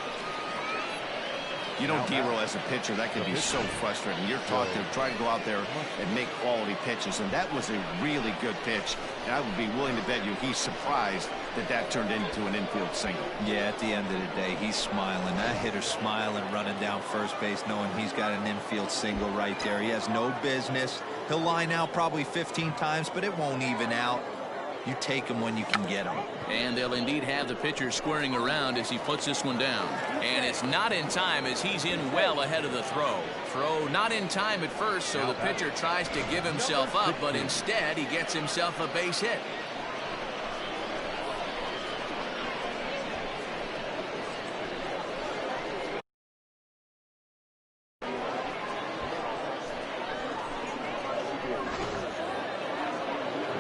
You know, D-Roll, as a pitcher, that can be so frustrating. You're taught to try to go out there and make quality pitches, and that was a really good pitch. And I would be willing to bet you he's surprised that that turned into an infield single. Yeah, at the end of the day, he's smiling. That hitter's smiling, running down first base, knowing he's got an infield single right there. He has no business. He'll line out probably 15 times, but it won't even out. You take him when you can get him. And they'll indeed have the pitcher squaring around as he puts this one down. And it's not in time as he's in well ahead of the throw. Throw not in time at first, so the pitcher tries to give himself up, but instead he gets himself a base hit.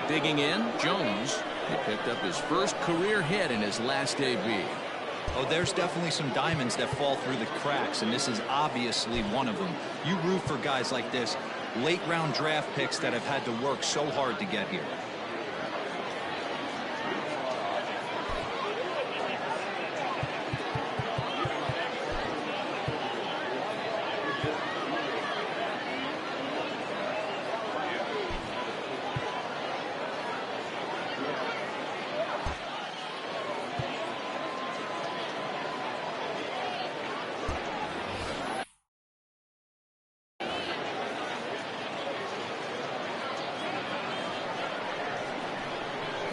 Digging in, Jones. He picked up his first career hit in his last AB. Oh, there's definitely some diamonds that fall through the cracks, and this is obviously one of them. You root for guys like this, late round draft picks that have had to work so hard to get here.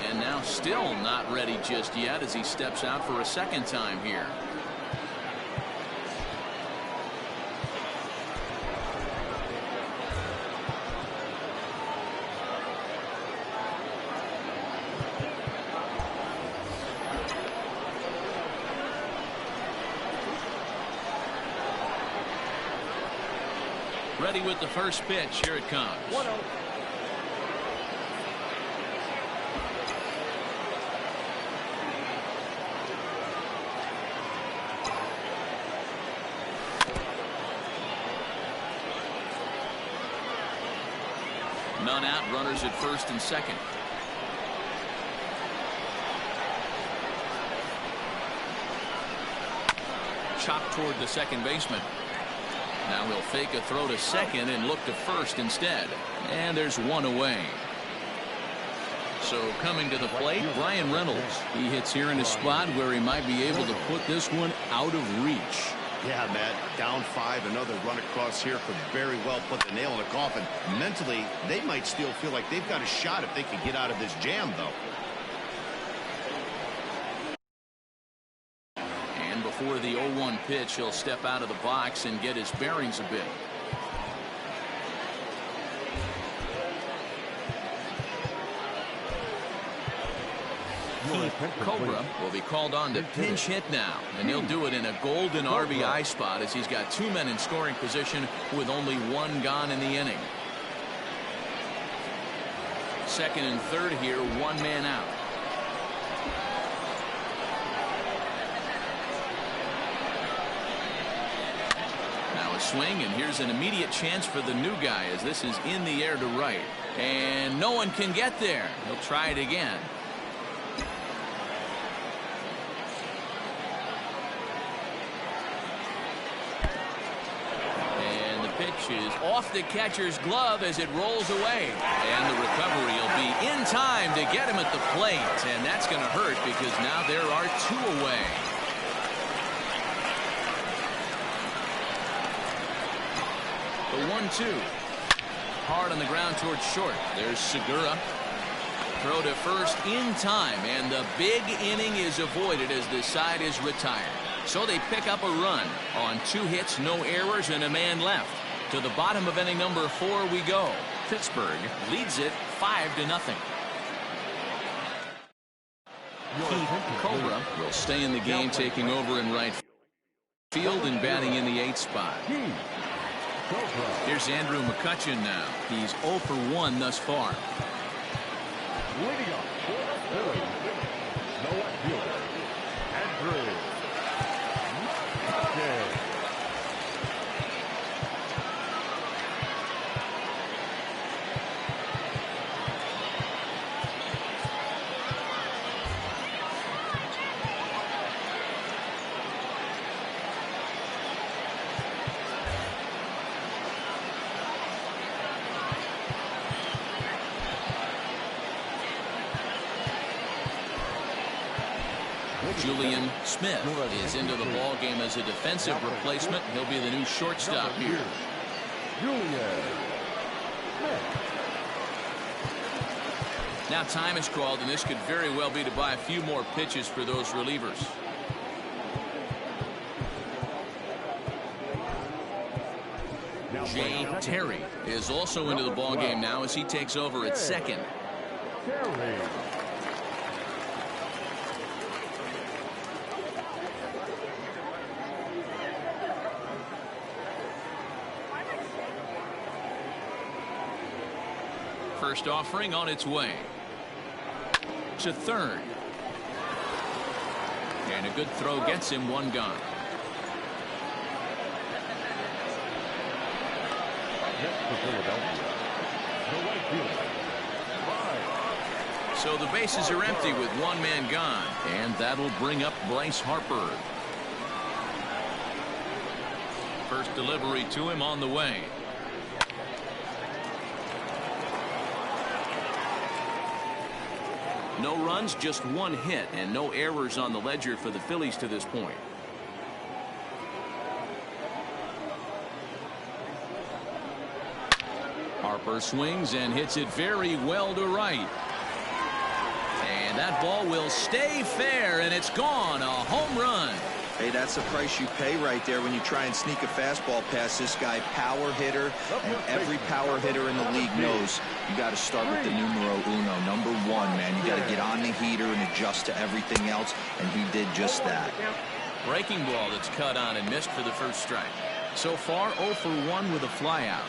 And now still not ready just yet as he steps out for a second time here. Ready with the first pitch. Here it comes. 1-0. None out, runners at first and second. Chopped toward the second baseman. Now he'll fake a throw to second and look to first instead. And there's one away. So coming to the plate, Bryan Reynolds. He hits here in a spot where he might be able to put this one out of reach. Yeah, Matt, down 5, another run across here could very well put the nail in the coffin. Mentally, they might still feel like they've got a shot if they can get out of this jam, though. And before the 0-1 pitch, he'll step out of the box and get his bearings a bit. Keith Cobra will be called on to pinch hit now, and he'll do it in a golden RBI spot as he's got 2 men in scoring position with only 1 gone in the inning. Second and third here, 1 man out. Now a swing, and here's an immediate chance for the new guy as this is in the air to right. And no one can get there. He'll try it again. Is off the catcher's glove as it rolls away, and the recovery will be in time to get him at the plate, and that's going to hurt because now there are 2 away. The 1-2 hard on the ground towards short. There's Segura. Throw to first in time, and the big inning is avoided as the side is retired. So they pick up a run on 2 hits, no errors, and a man left. To the bottom of inning number 4 we go. Pittsburgh leads it 5-0. Keith Cobra will stay in the game, taking over in right field and batting in the 8th spot. Here's Andrew McCutchen now. He's 0 for 1 thus far. Leading off for the Phillies, the left fielder, Andrew McCutchen. Julian Smith is into the ball game as a defensive replacement. He'll be the new shortstop here. Julian Smith. Now time is called, and this could very well be to buy a few more pitches for those relievers. Jay Terry is also into the ball game now as he takes over at second. Terry. First offering on its way to third, and a good throw gets him one gone. Next for Philadelphia, the right fielder, Bryce. So the bases are empty with one man gone, and that'll bring up Bryce Harper. First delivery to him on the way. No runs, just one hit, and no errors on the ledger for the Phillies to this point. Harper swings and hits it very well to right. And that ball will stay fair, and it's gone. A home run. Hey, that's the price you pay right there when you try and sneak a fastball past this guy. Power hitter, and every power hitter in the league knows you got to start with the numero uno, number 1, man. You got to get on the heater and adjust to everything else, and he did just that. Breaking ball that's cut on and missed for the first strike. So far 0 for 1 with a flyout.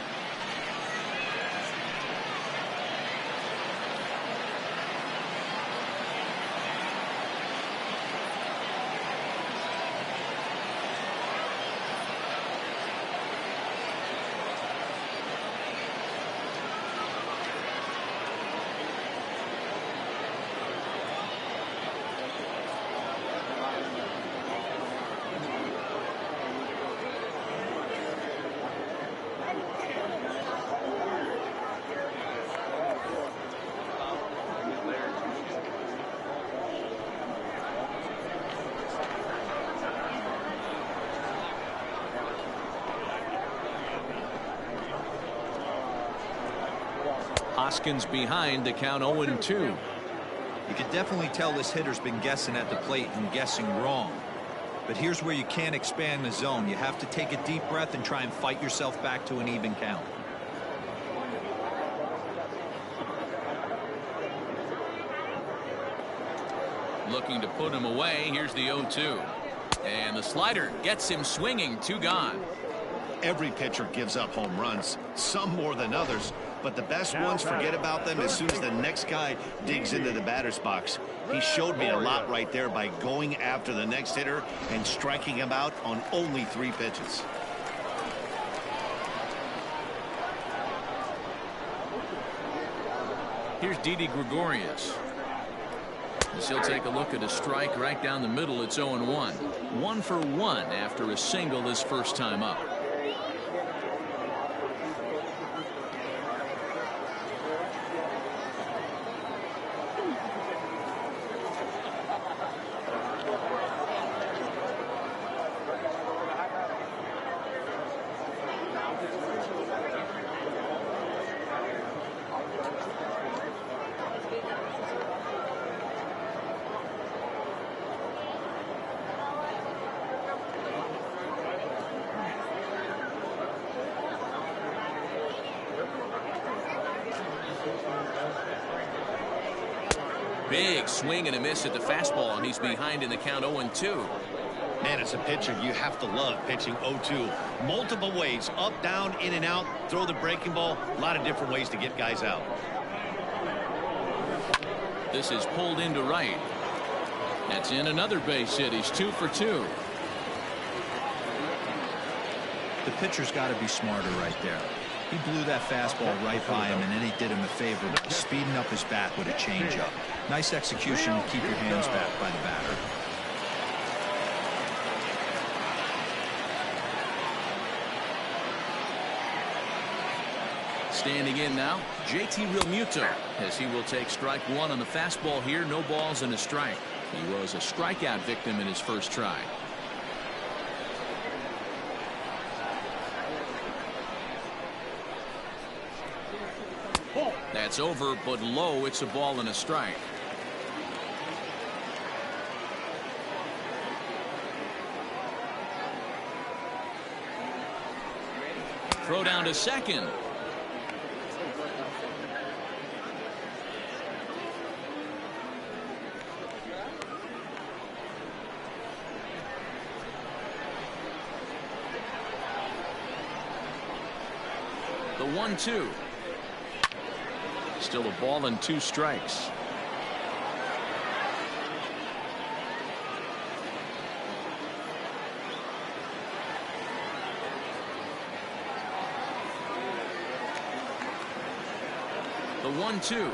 Hoskins behind, the count 0-2. You can definitely tell this hitter's been guessing at the plate and guessing wrong. But here's where you can't expand the zone. You have to take a deep breath and try and fight yourself back to an even count. Looking to put him away. Here's the 0-2. And the slider gets him swinging. 2 gone. Every pitcher gives up home runs, some more than others, but the best ones, forget about them as soon as the next guy digs into the batter's box. He showed me a lot right there by going after the next hitter and striking him out on only 3 pitches. Here's Didi Gregorius. As he'll take a look at a strike right down the middle. It's 0-1. 1 for 1 after a single his first time up. Big swing and a miss at the fastball, and he's behind in the count 0-2. Man, as a pitcher, you have to love pitching 0-2. Multiple ways, up, down, in and out, throw the breaking ball. A lot of different ways to get guys out. This is pulled into right. That's in another base hit. He's 2 for 2. The pitcher's got to be smarter right there. He blew that fastball right by him, and then he did him a favor by speeding up his bat with a changeup. Nice execution to keep your hands back by the batter. Standing in now, JT Realmuto, as he will take strike one on the fastball here. No balls and a strike. He was a strikeout victim in his first try. That's over, but low. It's a ball and a strike. Throw down to second. The 1-2. Still a ball and 2 strikes. The 1-2.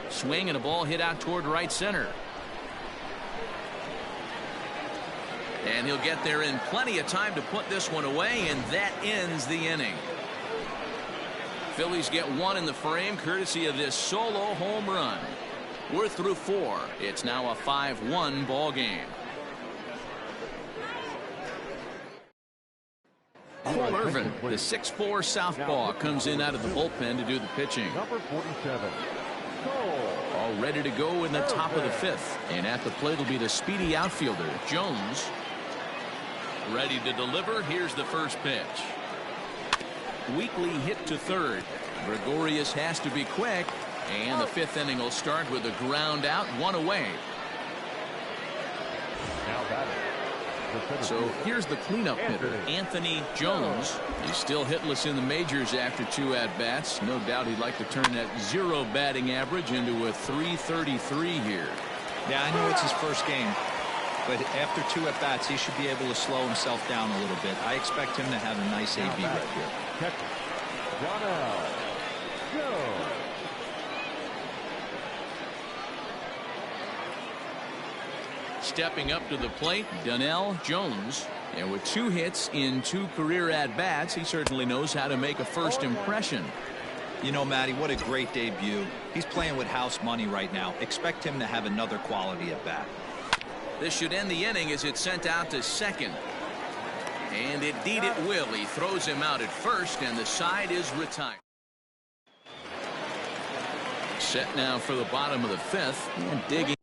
Swing and a ball hit out toward right center. And he'll get there in plenty of time to put this one away, and that ends the inning. Phillies get one in the frame courtesy of this solo home run. We're through 4. It's now a 5-1 ball game. Cole Irvin, the 6'4" southpaw, comes in out of the bullpen to do the pitching. Number 47. All ready to go in the top of the 5th. And at the plate will be the speedy outfielder, Jones. Ready to deliver. Here's the first pitch. Weakly hit to third. Gregorius has to be quick. And the 5th inning will start with a ground out, 1 away. Now batting. So here's the cleanup hitter, Anthony Jones. He's still hitless in the majors after 2 at-bats. No doubt he'd like to turn that 0 batting average into a .333 here. Yeah, I know it's his first game, but after 2 at-bats, he should be able to slow himself down a little bit. I expect him to have a nice AB right here. Catcher, Donnell Jones. Stepping up to the plate, Donnell Jones. And with 2 hits in 2 career at-bats, he certainly knows how to make a first impression. You know, Matty, what a great debut. He's playing with house money right now. Expect him to have another quality at-bat. This should end the inning as it's sent out to second. And indeed it will. He throws him out at first, and the side is retired. Set now for the bottom of the 5th, and digging.